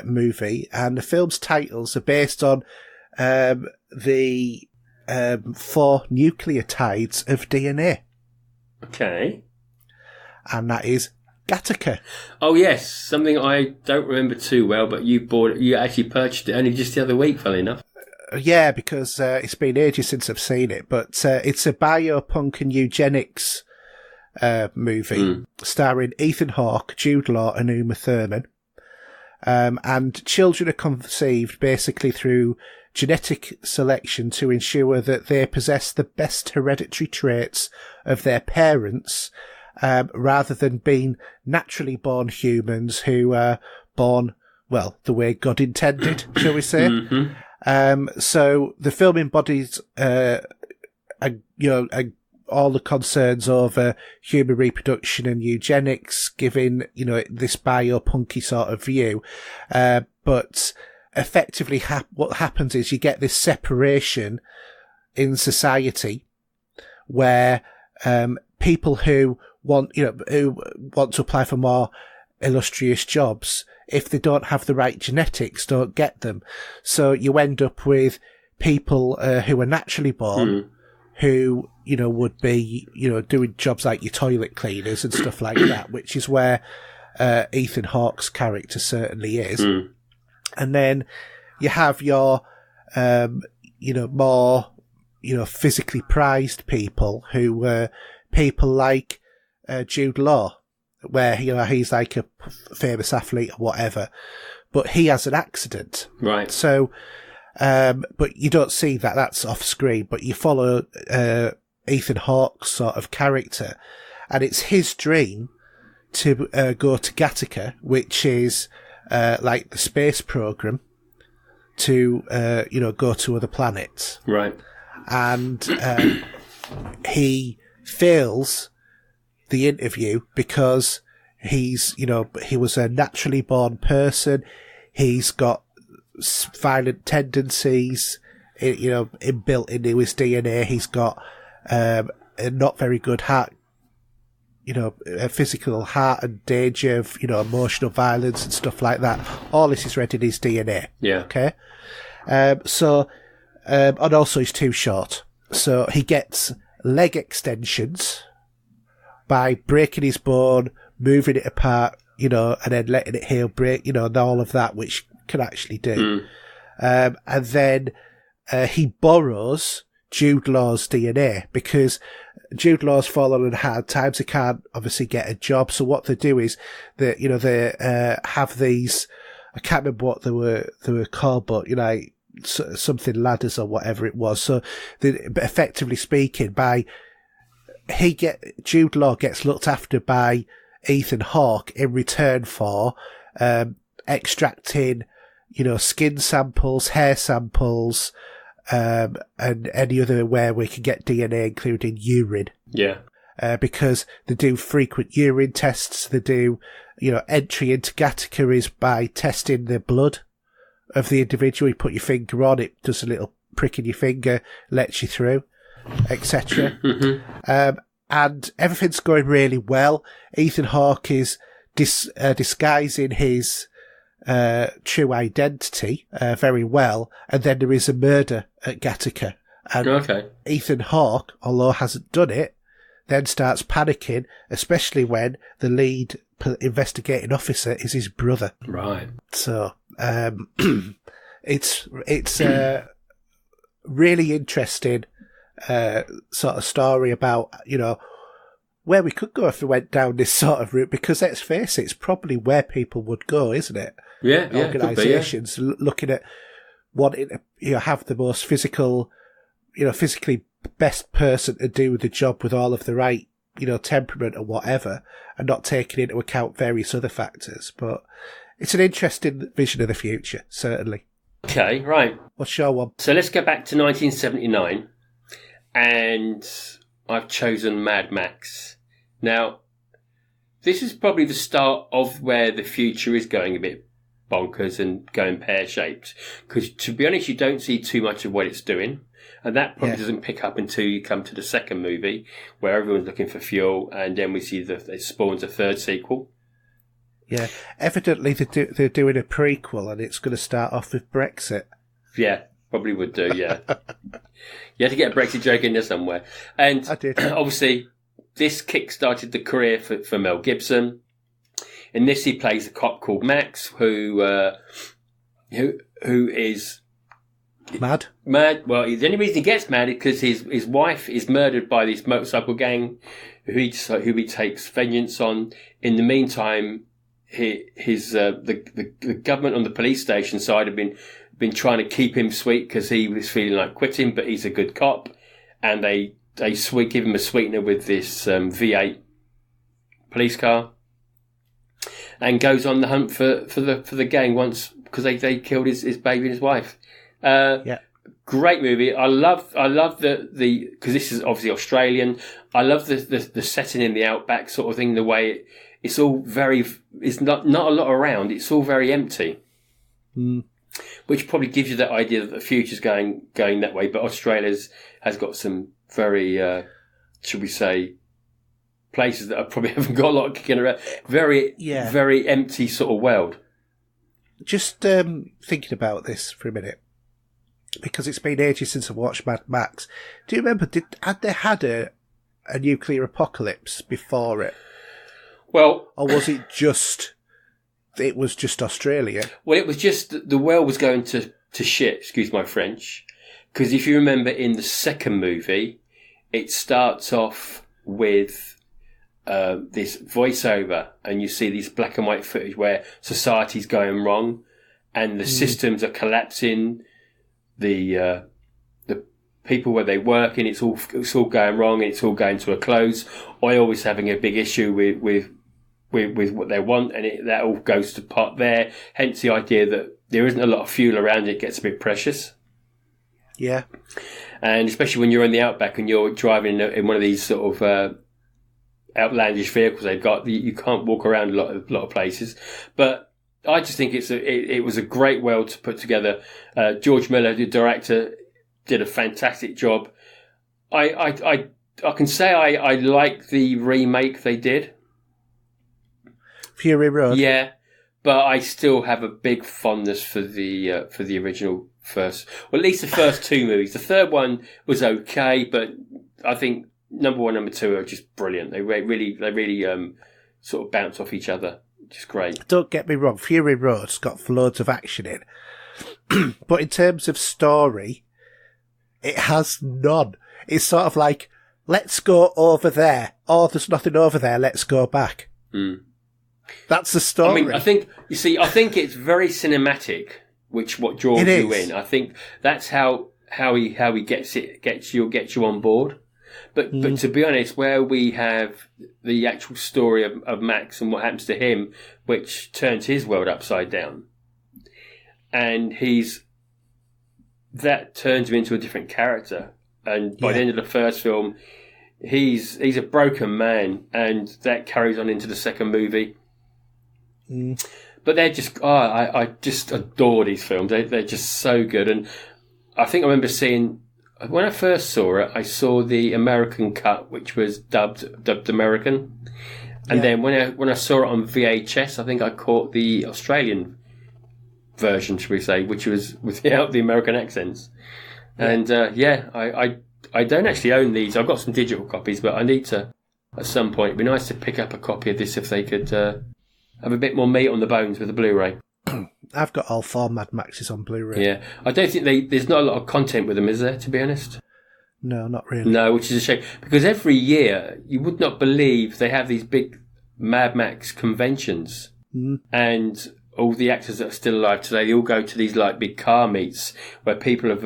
movie, and the film's titles are based on the 4 nucleotides of DNA. Okay. And that is Gattaca. Oh yes, something I don't remember too well, but you actually purchased it only just the other week, funnily enough. Yeah, because it's been ages since I've seen it, but it's a biopunk and eugenics movie starring Ethan Hawke, Jude Law and Uma Thurman. And children are conceived basically through genetic selection to ensure that they possess the best hereditary traits of their parents, rather than being naturally born humans who are born, well, the way God intended, shall we say. Mm-hmm. So the film embodies, all the concerns over human reproduction and eugenics, giving, this biopunky sort of view. But effectively what happens is you get this separation in society where, people who want to apply for more illustrious jobs, if they don't have the right genetics, don't get them. So you end up with people who are naturally born, who, would be, doing jobs like your toilet cleaners and stuff like that, which is where Ethan Hawke's character certainly is. And then you have your, more, physically prized people who were people like Jude Law, where, he's like a famous athlete or whatever, but he has an accident. Right. So, but you don't see that, that's off screen, but you follow, Ethan Hawke's sort of character, and it's his dream to, go to Gattaca, which is, like the space program to, go to other planets. Right. And, he fails the interview because he's, he was a naturally born person. He's got violent tendencies, inbuilt into his DNA. He's got a not very good heart, a physical heart and danger of, emotional violence and stuff like that. All this is read in his DNA. Yeah. Okay. And also he's too short. So he gets leg extensions by breaking his bone, moving it apart, and then letting it heal, break, and all of that, which can actually do. And then he borrows Jude Law's DNA because Jude Law's fallen on hard times. He can't obviously get a job. So what they do is that, they have these, I can't remember what they were called, but, something ladders or whatever it was. So effectively speaking, Jude Law gets looked after by Ethan Hawke in return for extracting, skin samples, hair samples, and any other where we can get DNA, including urine. Yeah. Because they do frequent urine tests. They do, entry into Gattaca is by testing the blood of the individual. You put your finger on it, does a little prick in your finger, lets you through, etc. And everything's going really well. Ethan Hawke is disguising his true identity very well, and then there is a murder at Gattaca. And Ethan Hawke, although hasn't done it, then starts panicking, especially when the lead investigating officer is his brother. Right. So it's really interesting sort of story about, where we could go if we went down this sort of route, because let's face it, it's probably where people would go, isn't it? Yeah, Organisations looking at wanting to have the most physical physically best person to do the job with all of the right, temperament or whatever, and not taking into account various other factors. But it's an interesting vision of the future, certainly. Okay, right. What's your one? So let's go back to 1979, and I've chosen Mad Max. Now, this is probably the start of where the future is going a bit bonkers and going pear-shaped. Because, to be honest, you don't see too much of what it's doing. And that probably doesn't pick up until you come to the second movie, where everyone's looking for fuel, and then we see that it spawns a third sequel. Yeah, evidently they're doing a prequel, and it's going to start off with Brexit. Yeah, probably would do, yeah. You had to get a Brexit joke in there somewhere. And I did. Obviously, this kick-started the career for Mel Gibson. In this, he plays a cop called Max, who is... Mad? Well, the only reason he gets mad is because his wife is murdered by this motorcycle gang who he takes vengeance on. In the meantime, the government on the police station side have been trying to keep him sweet because he was feeling like quitting, but he's a good cop, and they give him a sweetener with this V8 police car, and goes on the hunt for the gang once because they killed his baby and his wife. Great movie. I love the because this is obviously Australian. I love the setting in the outback sort of thing. The way it's all it's not a lot around. It's all very empty, which probably gives you that idea that the future's going that way. But Australia's has got some very, should we say, places that I probably haven't got a lot of kicking around. Very empty sort of world. Just thinking about this for a minute, because it's been ages since I watched Mad Max. Do you remember, had they had a nuclear apocalypse before it? Well... Or was it just Australia? Well, it was just the world was going to shit, excuse my French. Because if you remember in the second movie, it starts off with this voiceover, and you see these black and white footage where society's going wrong and the systems are collapsing. The people where they work and it's all going wrong and it's all going to a close. Oil was having a big issue with what they want, and that all goes to pot there. Hence the idea that there isn't a lot of fuel around, it gets a bit precious. Yeah. And especially when you're in the outback and you're driving in one of these sort of outlandish vehicles they've got, you can't walk around a lot of places. But I just think it was a great world to put together. George Miller, the director, did a fantastic job. I can say I like the remake they did. Fury Road. Yeah, but I still have a big fondness for the original first. Well, at least the first two movies. The third one was okay, but I think number one, number two are just brilliant. They really sort of bounce off each other. Just great. Don't get me wrong, Fury Road's got loads of action in. But in terms of story, it has none. It's sort of like, let's go over there. Oh, there's nothing over there, let's go back. That's the story. I mean, I think it's very cinematic, what draws you in. I think that's how he gets you on board. But to be honest, where we have the actual story of Max and what happens to him, which turns his world upside down, and that turns him into a different character. And by the end of the first film, he's a broken man, and that carries on into the second movie. But they're just I just adore these films. They're just so good. And I think I remember seeing, when I first saw it, I saw the American cut, which was dubbed American. And then when I saw it on VHS, I think I caught the Australian version, should we say, which was without the American accents. And I don't actually own these. I've got some digital copies, but I need to, at some point, it'd be nice to pick up a copy of this if they could have a bit more meat on the bones with the Blu-ray. I've got all 4 Mad Maxes on Blu-ray. Yeah. I don't think there's not a lot of content with them, is there, to be honest? No, not really. No, which is a shame. Because every year, you would not believe they have these big Mad Max conventions. And all the actors that are still alive today, they all go to these like big car meets where people have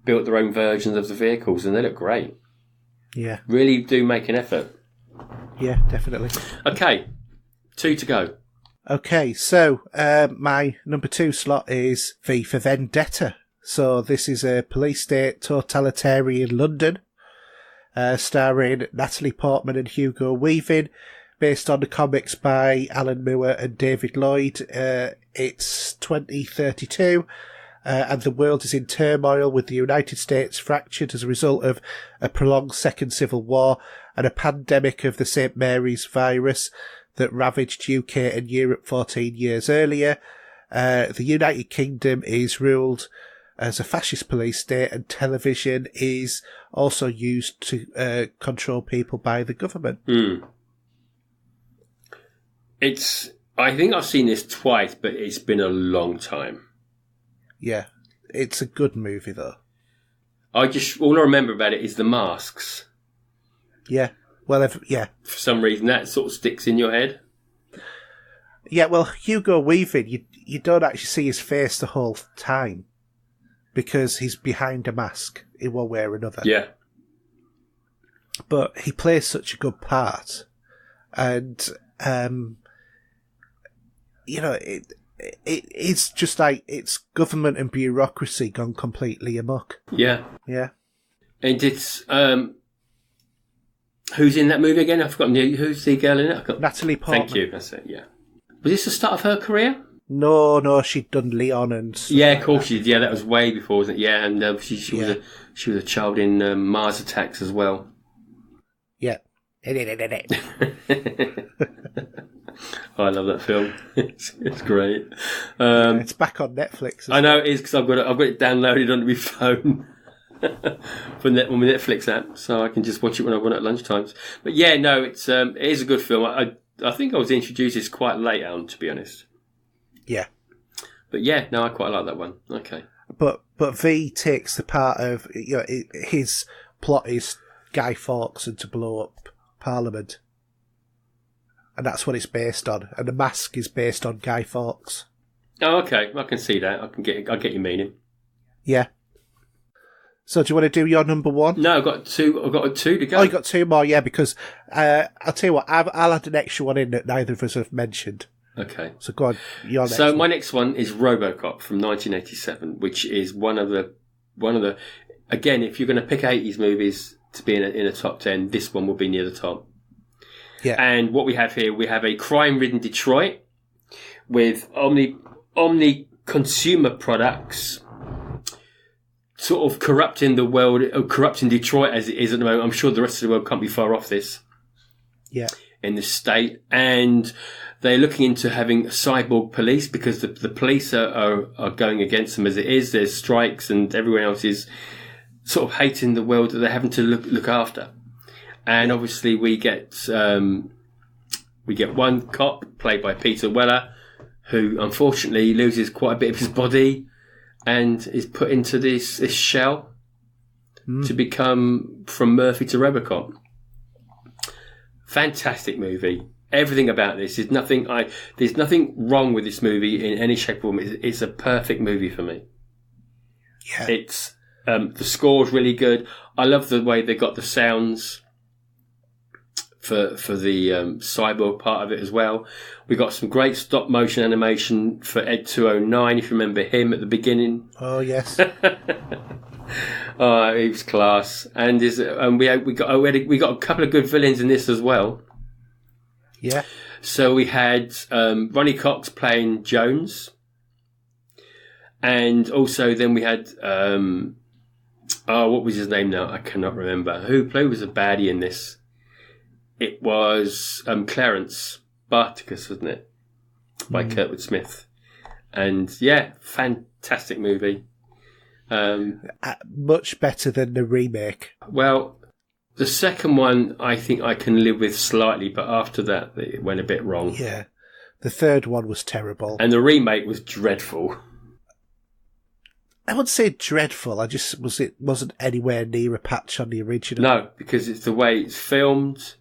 built their own versions of the vehicles, and they look great. Yeah. Really do make an effort. Yeah, definitely. Okay, 2 to go. Okay, so my number 2 slot is V for Vendetta. So this is a police state totalitarian London, starring Natalie Portman and Hugo Weaving, based on the comics by Alan Moore and David Lloyd. It's 2032, and the world is in turmoil, with the United States fractured as a result of a prolonged second civil war and a pandemic of the St. Mary's virus that ravaged UK and Europe 14 years earlier. The United Kingdom is ruled as a fascist police state, and television is also used to control people by the government. I think I've seen this twice, but it's been a long time. Yeah, it's a good movie though. All I remember about it is the masks. Yeah, well, yeah. For some reason, that sort of sticks in your head. Yeah, well, Hugo Weaving, you don't actually see his face the whole time because he's behind a mask in one way or another. Yeah. But he plays such a good part, and it's just like it's government and bureaucracy gone completely amok. Yeah. Yeah. And it's who's in that movie again? I've forgotten who's the girl in it. Natalie Portman. Thank you. That's it. Yeah. Was this the start of her career? No, she'd done Leon and stuff. Yeah, of course she did. Yeah, that was way before, wasn't it? Yeah, and she was a child in Mars Attacks as well. Yeah. Oh, I love that film. It's great. It's back on Netflix. I know it is because I've got it downloaded onto my phone from the Netflix app, so I can just watch it when I want at lunchtimes. But yeah, no, it is a good film. I think I was introduced this quite late on, to be honest. Yeah. But yeah, no, I quite like that one. Okay. But V takes the part of, his plot is Guy Fawkes and to blow up Parliament. And that's what it's based on. And the mask is based on Guy Fawkes. Oh, okay. I can see that. I get your meaning. Yeah. So do you want to do your number 1? No, I've got 2 to go. Oh, you got 2 more, yeah, because I'll tell you what, I'll add an extra one in that neither of us have mentioned. Okay. So go on, your next So one. my next one is RoboCop from 1987, which is one of the again, if you're going to pick 80s movies to be in a top 10, this one will be near the top. Yeah. And what we have here, we have a crime-ridden Detroit with Omni consumer products sort of corrupting the world, corrupting Detroit as it is at the moment. I'm sure the rest of the world can't be far off this. Yeah. In this state. And they're looking into having cyborg police because the police are going against them as it is. There's strikes and everyone else is sort of hating the world that they're having to look after. And obviously we get one cop played by Peter Weller who unfortunately loses quite a bit of his body and is put into this shell to become from Murphy to RoboCop. Fantastic movie. Everything about this is there's nothing wrong with this movie in any shape or form. It's a perfect movie for me. Yeah. It's the score's really good. I love the way they got the sounds for the cyborg part of it as well. We got some great stop motion animation for Ed 209, if you remember him at the beginning. Oh yes. Oh, he was class, and we got a couple of good villains in this as well. Yeah. So we had Ronnie Cox playing Jones, and also then we had what was his name now? I cannot remember. Who was a baddie in this? It was Clarence Barticus, wasn't it? By Kurtwood Smith, and yeah, fantastic movie. Much better than the remake. Well, the second one I think I can live with slightly, but after that it went a bit wrong. Yeah, the third one was terrible, and the remake was dreadful. I wouldn't say dreadful. It wasn't anywhere near a patch on the original. No, because it's the way it's filmed,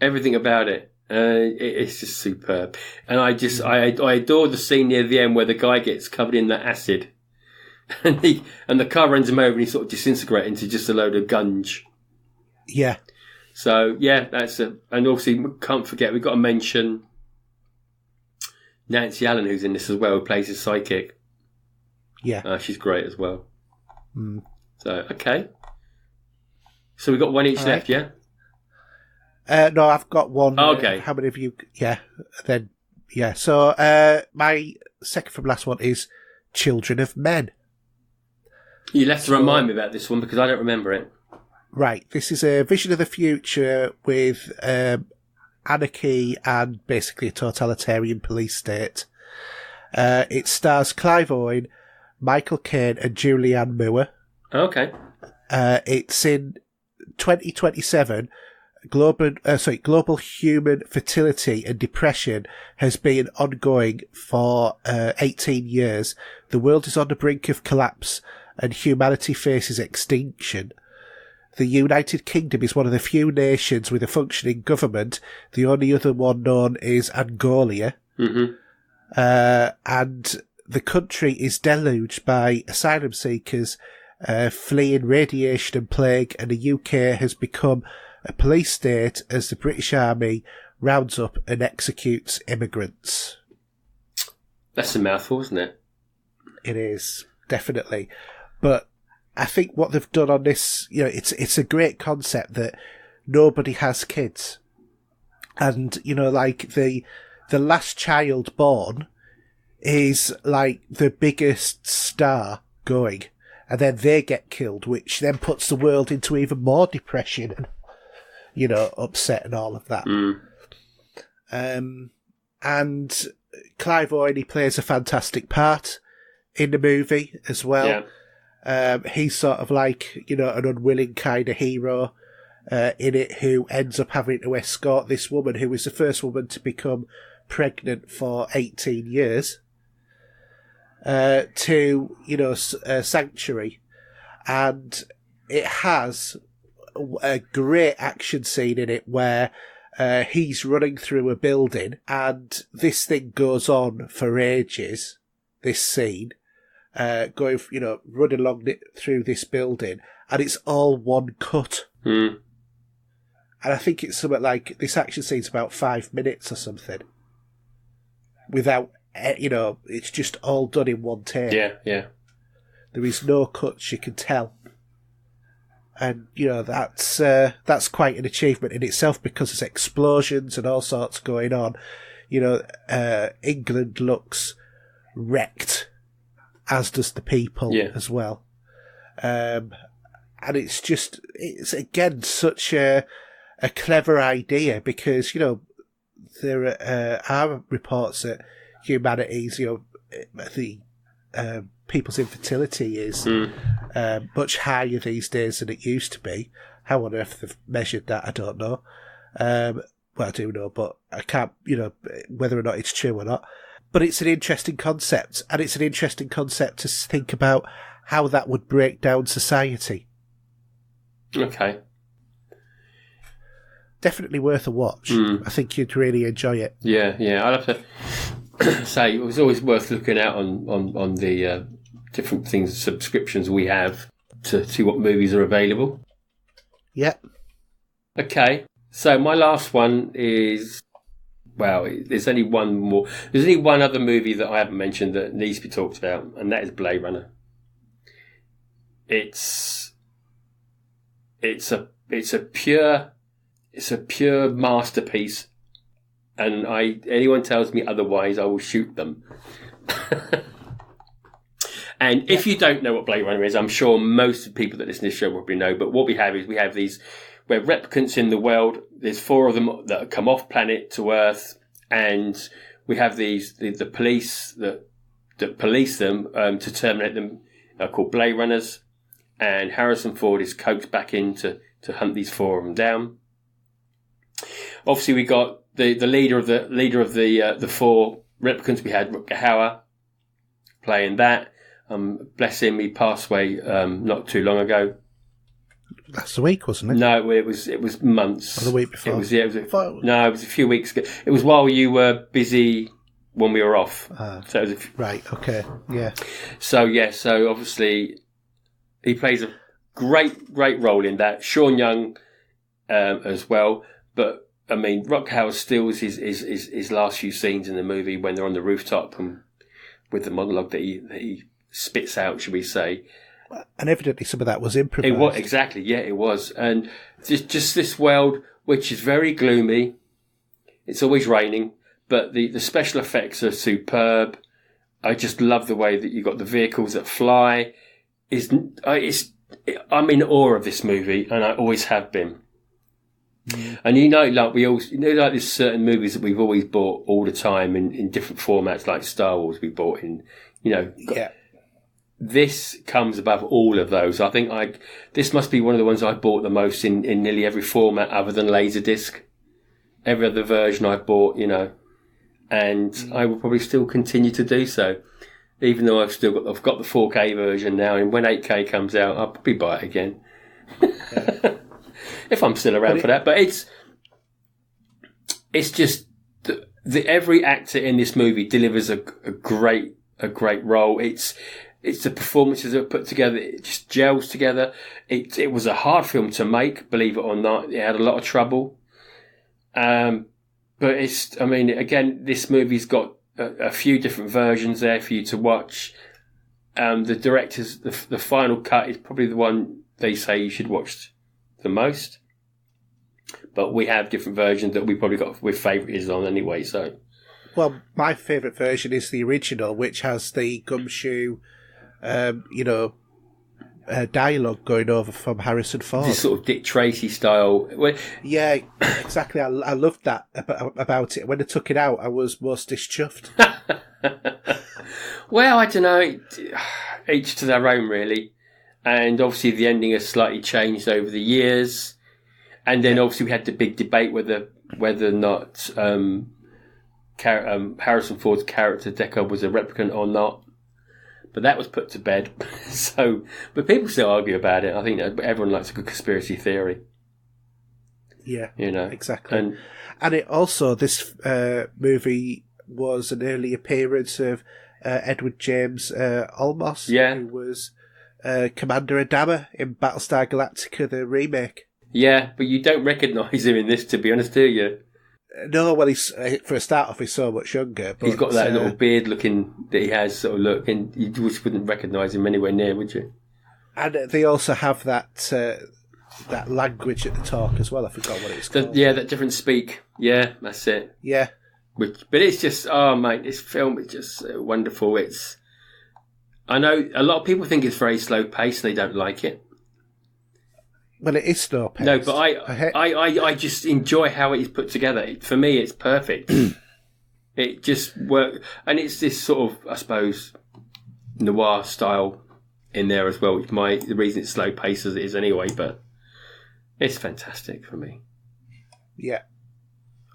everything about it. It's just superb. And I adore the scene near the end where the guy gets covered in the acid. And the car runs him over and he sort of disintegrates into just a load of gunge. Yeah. So, yeah, and obviously, we can't forget, we've got to mention Nancy Allen, who's in this as well, who plays his psychic. Yeah. She's great as well. Mm. So, okay. So we've got one each left, yeah? No, I've got one. Okay. How many of you? Yeah. Then, yeah. So, my second from last one is Children of Men. You'll have to remind me about this one because I don't remember it. Right. This is a vision of the future with anarchy and basically a totalitarian police state. It stars Clive Owen, Michael Caine and Julianne Moore. Okay. It's in 2027. Global human fertility and depression has been ongoing for 18 years. The world is on the brink of collapse and humanity faces extinction. The United Kingdom is one of the few nations with a functioning government. The only other one known is Angola. Mm-hmm. And the country is deluged by asylum seekers fleeing radiation and plague, and the UK has become a police state as the British Army rounds up and executes immigrants. That's a mouthful, isn't it? It is, definitely. But I think what they've done on this, it's a great concept that nobody has kids. And, like the last child born is like the biggest star going. And then they get killed, which then puts the world into even more depression and, upset and all of that. Mm. And Clive Owen, he plays a fantastic part in the movie as well. Yeah. He's sort of like, an unwilling kind of hero in it who ends up having to escort this woman who was the first woman to become pregnant for 18 years to, a sanctuary. And it has a great action scene in it where he's running through a building and this thing goes on for ages, this scene. Going, running along through this building, and it's all one cut. Mm. And I think it's something like, this action scene's about 5 minutes or something. Without, it's just all done in one take. Yeah, yeah. There is no cuts, you can tell. And, that's quite an achievement in itself because there's explosions and all sorts going on. England looks wrecked, as does the people as well. And it's again such a clever idea because, there are reports that humanity's, the people's infertility is much higher these days than it used to be. How on earth they've measured that, I don't know. Well, I do know, but I can't, whether or not it's true or not. But it's an interesting concept, and it's an interesting concept to think about how that would break down society. Okay. Definitely worth a watch. I think you'd really enjoy it. Yeah, yeah. I'd have to say it was always worth looking out on the different things, subscriptions we have to see what movies are available. Yep. Okay. So my last one is... Well, there's only one more. There's only one other movie that I haven't mentioned that needs to be talked about, and that is Blade Runner. It's a pure masterpiece, and anyone tells me otherwise, I will shoot them. And if you don't know what Blade Runner is, I'm sure most of the people that listen to this show probably know. But what we have is we're replicants in the world. There's 4 of them that come off planet to Earth, and we have the police that police them to terminate them, called Blade Runners. And Harrison Ford is coaxed back in to hunt these 4 of them down. Obviously, we got the leader of the 4 replicants. We had Rutger Hauer playing that. Bless him, he passed away not too long ago. last week, wasn't it? No, it was months. Or the week before? It was no, it was a few weeks ago. It was while you were busy when we were off. So it was right, okay, yeah. So obviously he plays a great role in that. Sean Young as well, but I mean, Rockhauer steals his last few scenes in the movie when they're on the rooftop and with the monologue that he spits out, should we say. And evidently some of that was improvised. It was, exactly, yeah, it was. And just this world, which is very gloomy. It's always raining, but the special effects are superb. I just love the way that you got the vehicles that fly. I'm in awe of this movie, and I always have been. And like there's certain movies that we've always bought all the time in different formats, like Star Wars we bought in, Yeah. This comes above all of those. I think this must be one of the ones I bought the most in nearly every format other than Laserdisc. Every other version I've bought, and I will probably still continue to do so. Even though I've got the 4K version now, and when 8K comes out, I'll probably buy it again. Yeah. If I'm still around for that. But it's just every actor in this movie delivers a great role. It's the performances that are put together. It just gels together. It was a hard film to make, believe it or not. It had a lot of trouble. But again, this movie's got a few different versions there for you to watch. The director's, the final cut is probably the one they say you should watch the most. But we have different versions that we probably got with favourites on anyway, so. Well, my favourite version is the original, which has the gumshoe, dialogue going over from Harrison Ford. This sort of Dick Tracy style. Yeah, exactly. I loved that about it. When I took it out, I was most dischuffed. Well, I don't know. Each to their own, really. And obviously the ending has slightly changed over the years. And then obviously we had the big debate whether or not Harrison Ford's character Deckard was a replicant or not. But that was put to bed. But people still argue about it. I think everyone likes a good conspiracy theory. Yeah, exactly. And it also, this movie was an early appearance of Edward James Olmos, who was Commander Adama in Battlestar Galactica, the remake. Yeah, but you don't recognise him in this, to be honest, do you? No, well, he's for a start off, he's so much younger. But, he's got that little beard looking that he has, sort of look, and you just wouldn't recognise him anywhere near, would you? And they also have that language at the talk as well. I forgot what it's called. That different speak. Yeah, that's it. Yeah. But it's just, oh mate, this film is just so wonderful. I know a lot of people think it's very slow paced and they don't like it. Well, it is slow paced. No, but I just enjoy how it is put together. For me, it's perfect. It just works, and it's this sort of, I suppose, noir style in there as well, which the reason it's slow paced as it is anyway. But it's fantastic for me. Yeah.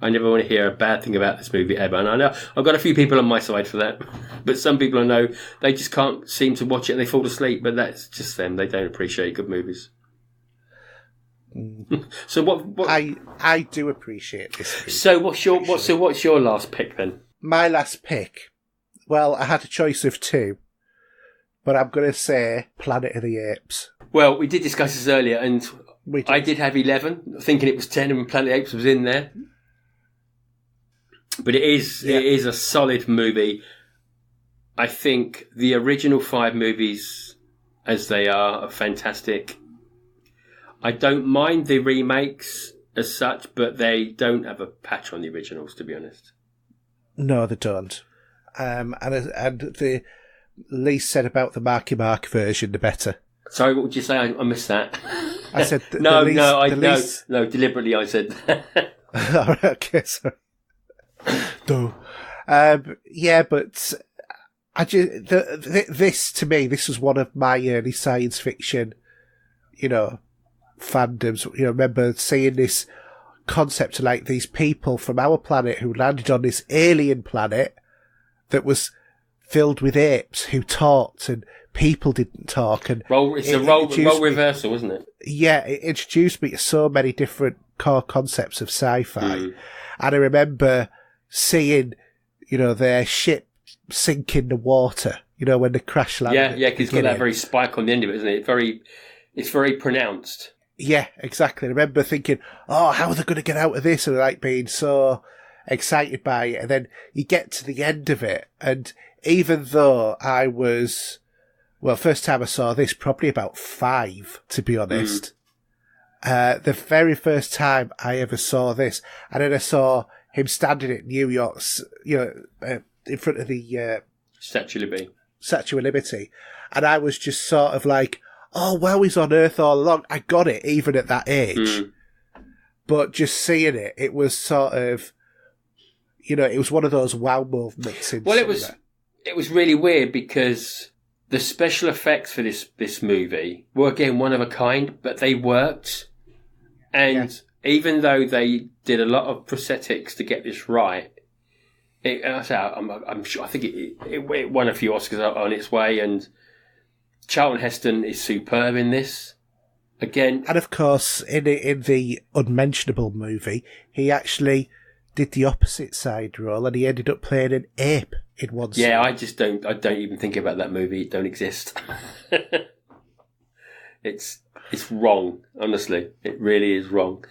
I never want to hear a bad thing about this movie ever. And I know I've got a few people on my side for that. But some people I know, they just can't seem to watch it and they fall asleep. But that's just them. They don't appreciate good movies. So what? I do appreciate this movie. So what's your last pick then? My last pick. Well, I had a choice of two. But I'm going to say Planet of the Apes. Well, we did discuss this earlier and I did have 11, thinking it was 10 and Planet of the Apes was in there. But it is a solid movie. I think the original 5 movies, as they are fantastic. I don't mind the remakes as such, but they don't have a patch on the originals, to be honest. No, they don't. And the least said about the Marky Mark version, the better. Sorry, what would you say? I missed that. I said no, deliberately I said that. All right, okay, sorry. No. Yeah, but this to me, this was one of my early science fiction, fandoms. Remember seeing this concept of like these people from our planet who landed on this alien planet that was filled with apes who talked and people didn't talk. And it's a role reversal, isn't it? Yeah, it introduced me to so many different core concepts of sci-fi. And I remember seeing, their ship sink in the water, when the crash landed. Yeah, because it's got that very spike on the end of it, isn't it? It's very pronounced. Yeah, exactly. I remember thinking, oh, how are they going to get out of this? And being so excited by it. And then you get to the end of it. And even though I was, first time I saw this, probably about 5, to be honest. The very first time I ever saw this, and then I saw him standing at New York's, in front of the Statue of Liberty. And I was just sort of like, oh, well, he's on Earth all along. I got it, even at that age. But just seeing it, it was sort of, it was one of those wow movements. Well, it was really weird because the special effects for this movie were, again, one of a kind, but they worked. And even though they did a lot of prosthetics to get this right, I'm sure, I think it won a few Oscars on its way, and Charlton Heston is superb in this. Again, and of course, in the Unmentionable movie, he actually did the opposite side role, and he ended up playing an ape in one scene. Yeah, I don't even think about that movie. It don't exist. It's wrong, honestly. It really is wrong.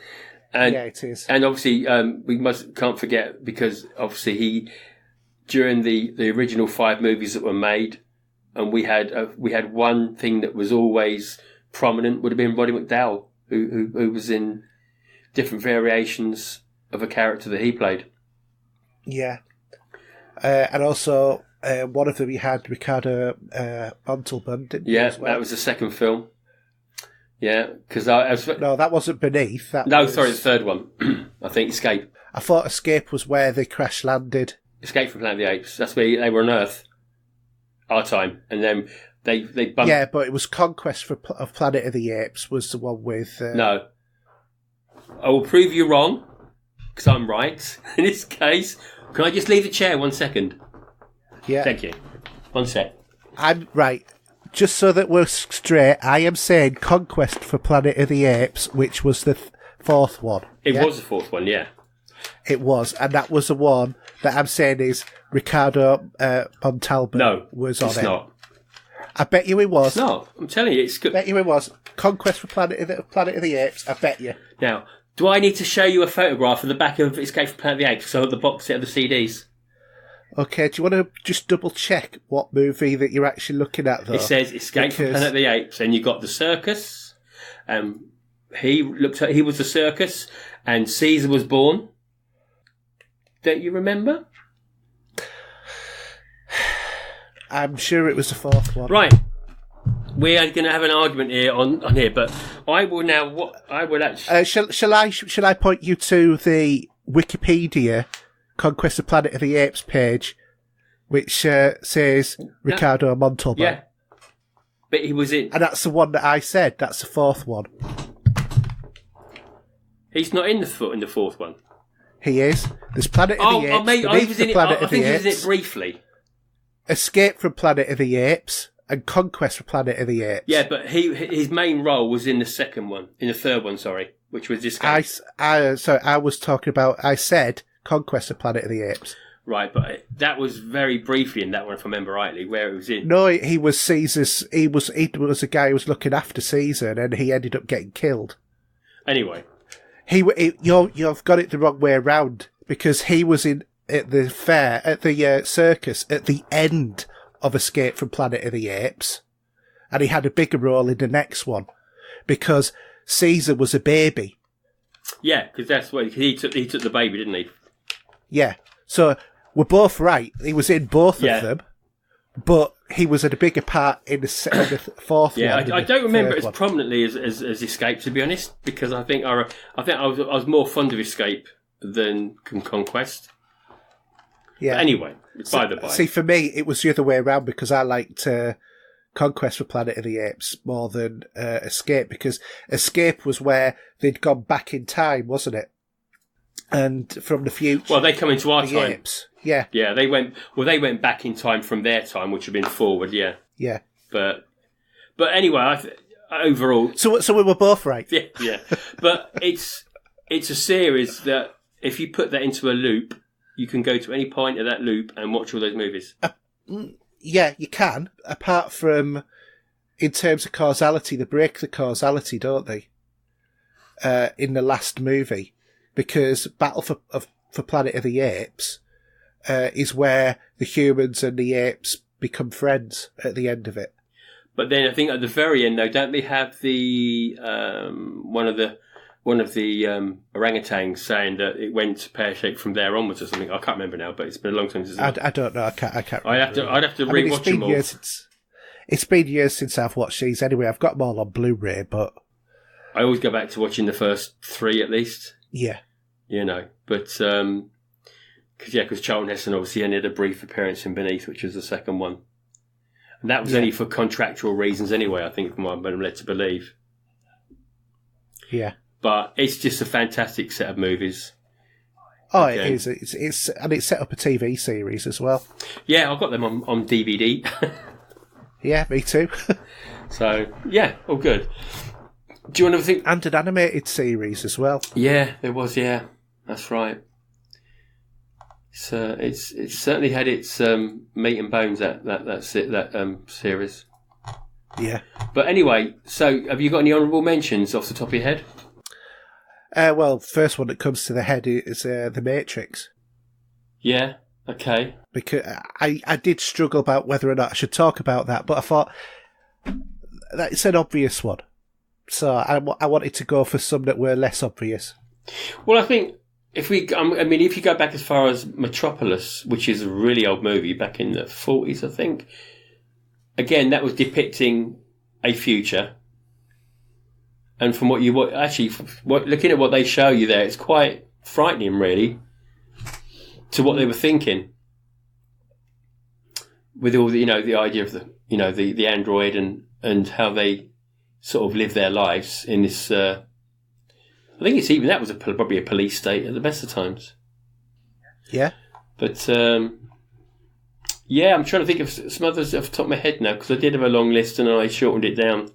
And, yeah, it is. And obviously, we can't forget, because obviously during the original 5 movies that were made, and we had one thing that was always prominent, would have been Roddy McDowall, who was in different variations of a character that he played. Yeah. And also, one of them, you had Ricardo Montalban, didn't you? Yeah, that was the second film. Yeah, because no, that wasn't Beneath. Sorry, the third one. I think Escape. I thought Escape was where they crash landed. Escape from Planet of the Apes. That's where they were on Earth. Our time. And then they bumped... Yeah, but it was Conquest of Planet of the Apes was the one with... No. I will prove you wrong, because I'm right. In this case, can I just leave the chair 1 second? Yeah. Thank you. 1 sec. I'm right. Just so that we're straight, I am saying Conquest for Planet of the Apes, which was the 4th one. It was the 4th one, yeah. It was, and that was the one that I'm saying is Ricardo Montalban was on it. No, it's not. I bet you it was. No, I'm telling you, it's good. I bet you it was. Conquest for Planet of the Apes, I bet you. Now, do I need to show you a photograph of the back of Escape from Planet of the Apes, so at the box set of the CDs? Okay, do you want to just double check what movie that you're actually looking at, though? It says Escape from Planet of the Apes, and you got the circus. He was the circus, and Caesar was born. Don't you remember? I'm sure it was the 4th one. Right. We are going to have an argument here on here, but I will now. What I will actually. Shall I point you to the Wikipedia Conquest of Planet of the Apes page, which says Ricardo Montalban? Yeah. But he was in. And that's the one that I said. That's the 4th one. He's not in the 4th one. He is. There's Planet of the Apes. Mate, I was in it. I think he was in it briefly. Escape from Planet of the Apes and Conquest for Planet of the Apes. Yeah, but his main role was in the second one, in the third one, sorry, which was Escape. I was talking about. I said Conquest of Planet of the Apes. Right, but that was very briefly in that one, if I remember rightly, where it was in. No, he was Caesar's. He was a guy who was looking after Caesar, and he ended up getting killed. Anyway, you've got it the wrong way around, because he was at the fair, at the circus, at the end of Escape from Planet of the Apes, and he had a bigger role in the next one, because Caesar was a baby. Yeah, because that's what he took the baby, didn't he? Yeah, so we're both right. He was in both of them, but he was at a bigger part in the 4th one. Yeah, I don't remember it as prominently as Escape, to be honest, because I think I was more fond of Escape than Conquest. Yeah. But anyway, it's by the by. See, for me, it was the other way around, because I liked Conquest for Planet of the Apes more than Escape, because Escape was where they'd gone back in time, wasn't it? And from the future. Well, they come into our time. Apes. Yeah. Yeah, they went back in time from their time, which had been forward, yeah. Yeah. But anyway, overall, so we were both right. yeah. But it's a series that if you put that into a loop, you can go to any point of that loop and watch all those movies. Yeah, you can. Apart from, in terms of causality, they break the causality, don't they? In the last movie, because Battle for Planet of the Apes is where the humans and the apes become friends at the end of it. But then I think at the very end, though, don't they have the one of the orangutans saying that it went pear-shaped from there onwards or something? I can't remember now, but it's been a long time since. I don't know. I can't. Remember. I'd have to rewatch them all. It's been years since I've watched these. Anyway, I've got them all on Blu-ray, but I always go back to watching the first three at least. Yeah, but because Charlton Heston obviously only had a brief appearance in Beneath, which was the second one, and that was only for contractual reasons anyway. I think, from what I'm led to believe. Yeah. But it's just a fantastic set of movies. Oh, okay. It is. And it's set up a TV series as well. Yeah, I've got them on DVD. Yeah, me too. So, yeah, all good. Do you want to think? And an animated series as well. Yeah, there was, yeah. That's right. So it's certainly had its meat and bones, that series. Yeah. But anyway, so have you got any honourable mentions off the top of your head? Well, first one that comes to the head is The Matrix. Yeah, okay. Because I did struggle about whether or not I should talk about that, but I thought that it's an obvious one. So I wanted to go for some that were less obvious. Well, I think if you go back as far as Metropolis, which is a really old movie back in the 40s, I think, again, that was depicting a future. And from looking at what they show you there, it's quite frightening, really, to what they were thinking. With all the idea of the android and how they sort of live their lives in this. I think that was probably a police state at the best of times. Yeah. But I'm trying to think of some others off the top of my head now, because I did have a long list and I shortened it down.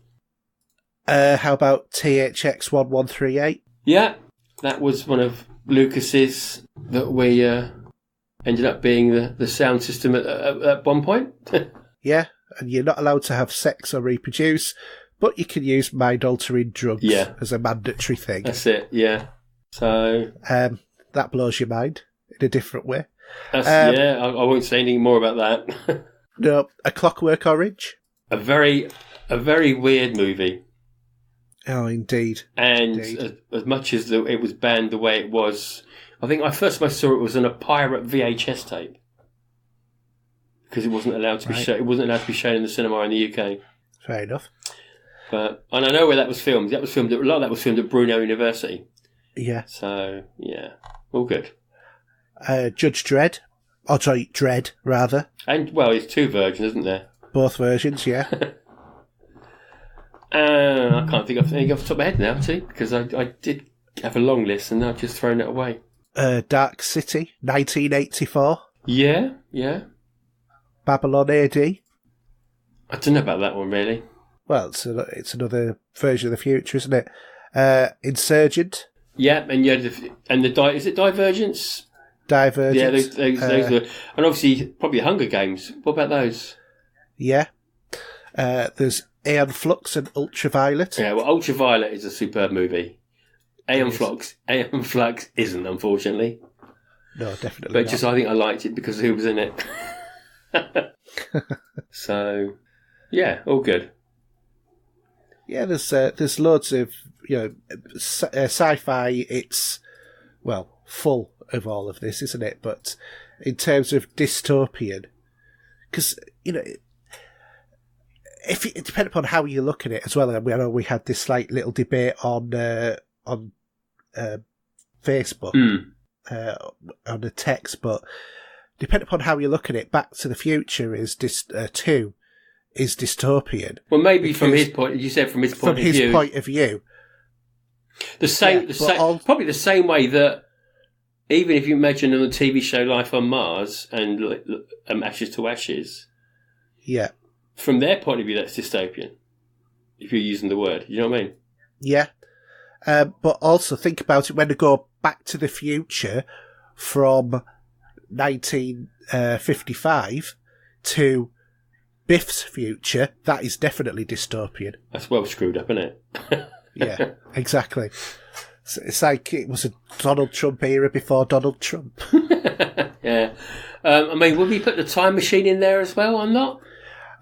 How about THX 1138? Yeah, that was one of Lucas's that we ended up being the sound system at one point. Yeah, and you're not allowed to have sex or reproduce, but you can use mind-altering drugs as a mandatory thing. That's it, yeah. So that blows your mind in a different way. I won't say anything more about that. No, A Clockwork Orange. A very weird movie. Oh, indeed. And as much as it was banned the way it was, I think I first saw it was on a pirate VHS tape, because it wasn't allowed to be shown. It wasn't allowed to be shown in the cinema in the UK. Fair enough. And I know where that was filmed. A lot of that was filmed at Brunel University. Yeah. So yeah, all good. Judge Dredd. Oh, sorry, Dredd rather. And it's two versions, isn't there? Both versions, yeah. I can't think of anything off the top of my head now, too, because I did have a long list and I've just thrown it away. Dark City, 1984. Yeah. Babylon AD. I don't know about that one, really. Well, it's another version of the future, isn't it? Insurgent. Yeah, and is it Divergence? Divergence. Yeah, those are, and obviously probably Hunger Games. What about those? Yeah. There's Aeon Flux and Ultraviolet. Yeah, well, Ultraviolet is a superb movie. Aeon Flux isn't, unfortunately. No, definitely but not. I think I liked it because who was in it. So, yeah, all good. Yeah, there's loads of sci-fi. It's full of all of this, isn't it? But in terms of dystopian, because if it depends upon how you look at it as well. I know we had this little debate on Facebook on the text, but depending upon how you look at it, Back to the Future is 2 is dystopian. Well, maybe from his point. You said from his point of view. From his point of view. Probably the same way that even if you imagine on the TV show Life on Mars and Ashes to Ashes. Yeah. from their point of view, that's dystopian. If you're using the word, you know what I mean? Yeah. But also think about it when they go back to the future from 1955 to Biff's future, that is definitely dystopian. That's well screwed up, isn't it? Yeah, exactly. It's like it was a Donald Trump era before Donald Trump. Yeah. I mean, would we put the time machine in there as well or not?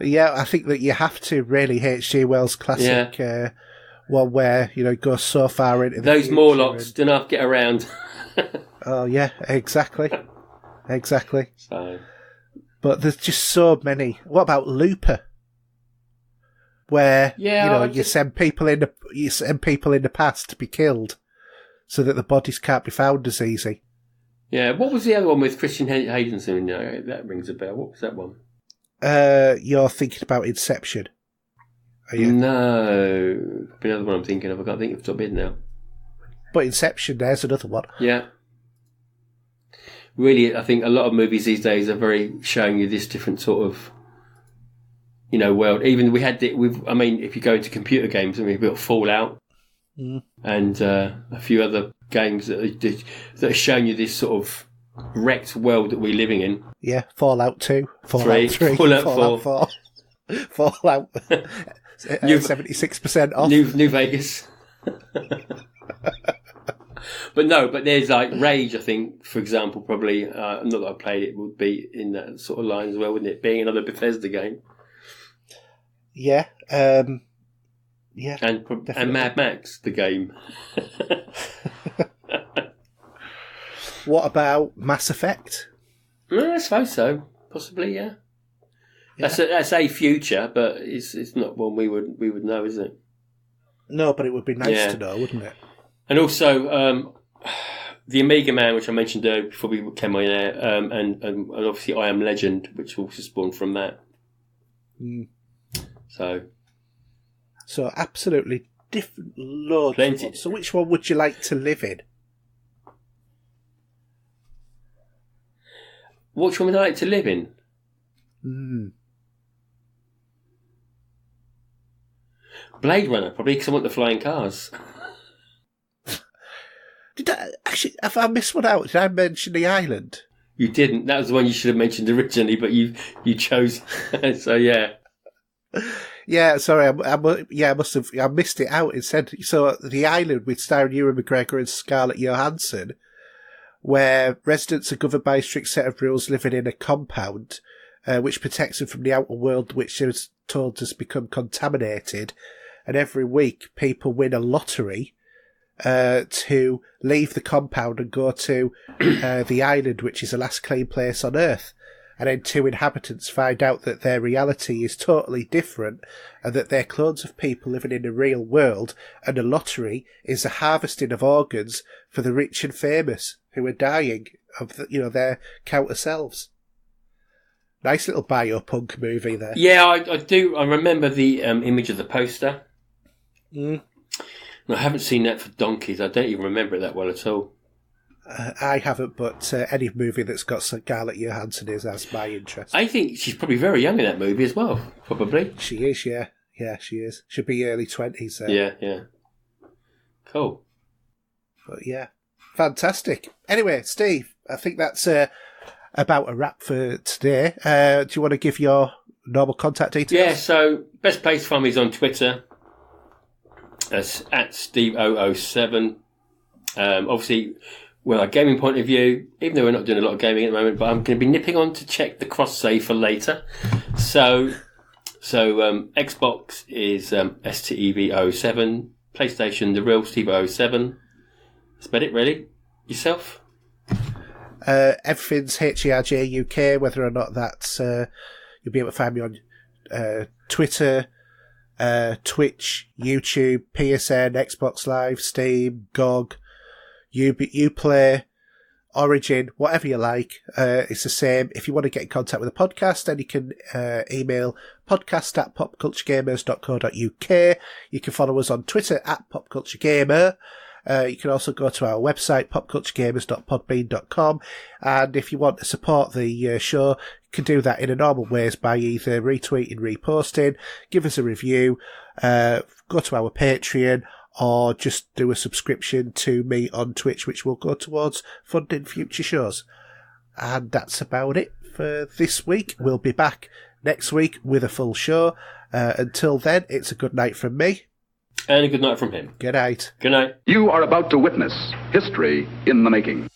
Yeah, I think that you have to really H.G. Wells' classic one where, it goes so far into those Morlocks do not get around. Oh, yeah, exactly. Exactly. So... But there's just so many. What about Looper? Where you send people in the past to be killed, so that the bodies can't be found as easy. Yeah. What was the other one with Christian Haydn? That rings a bell. What was that one? You're thinking about Inception. Are you? No, the other one I'm thinking of. I can't think of the top bit now. But Inception, there's another one. Yeah. Really, I think a lot of movies these days are very showing you this different sort of, world. Even we had if you go into computer games, we've got Fallout and a few other games that are showing you this sort of wrecked world that we're living in. Yeah, Fallout 2, Fallout 3, Fallout 4. Fallout 76% off. New Vegas. But there's like Rage, I think, for example, probably, not that I played it, would be in that sort of line as well, wouldn't it? Being another Bethesda game. Yeah. Yeah. And Mad Max, the game. What about Mass Effect? I suppose so. Possibly, yeah. That's a future, but it's not one we would know, is it? No, but it would be nice to know, wouldn't it? And also, the Amiga Man, which I mentioned earlier before we came on air, and obviously I Am Legend, which also spawned from that. Mm. So absolutely different loads. Plenty. So which one would you like to live in? Which one would I like to live in? Blade Runner, probably, because I want the flying cars. Have I missed one out? Did I mention the island? You didn't. That was the one you should have mentioned originally, but you chose. So yeah. Yeah, sorry. I must have. I missed it out. It said so. The island with starring Ewan McGregor and Scarlett Johansson, where residents are governed by a strict set of rules, living in a compound, which protects them from the outer world, which is told has become contaminated. And every week, people win a lottery to leave the compound and go to the island, which is the last clean place on Earth. And then two inhabitants find out that their reality is totally different and that they're clones of people living in the real world, and the lottery is the harvesting of organs for the rich and famous who are dying of their counter selves. Nice little biopunk movie there. Yeah, I do. I remember the image of the poster. Mm. I haven't seen that for donkeys. I don't even remember it that well at all. I haven't, but any movie that's got Scarlett Johansson has my interest. I think she's probably very young in that movie as well, probably. She is, yeah. Yeah, she is. Should be early 20s there. Yeah. Cool. But yeah, fantastic. Anyway, Steve, I think that's about a wrap for today. Do you want to give your normal contact details? Yeah, so best place to find me is on Twitter. That's at Steve007. Obviously, a gaming point of view, even though we're not doing a lot of gaming at the moment, but I'm going to be nipping on to check the cross save for later. So Xbox is STEV07, PlayStation the real Steve07. That's about it, really. Yourself? Everything's HERJ UK, whether or not that's you'll be able to find me on Twitter, Twitch, YouTube, PSN, Xbox Live, Steam, GOG, Uplay, Origin, whatever you like. It's the same. If you want to get in contact with the podcast, then you can email podcast@popculturegamers.co.uk. You can follow us on Twitter @popculturegamer. You can also go to our website, popculturegamers.podbean.com. And if you want to support the show, can do that in a normal ways by either retweeting, reposting, give us a review, go to our Patreon, or just do a subscription to me on Twitch, which will go towards funding future shows. And that's about it for this week. We'll be back next week with a full show. Until then, it's a good night from me. And a good night from him. Good night. Good night. You are about to witness history in the making.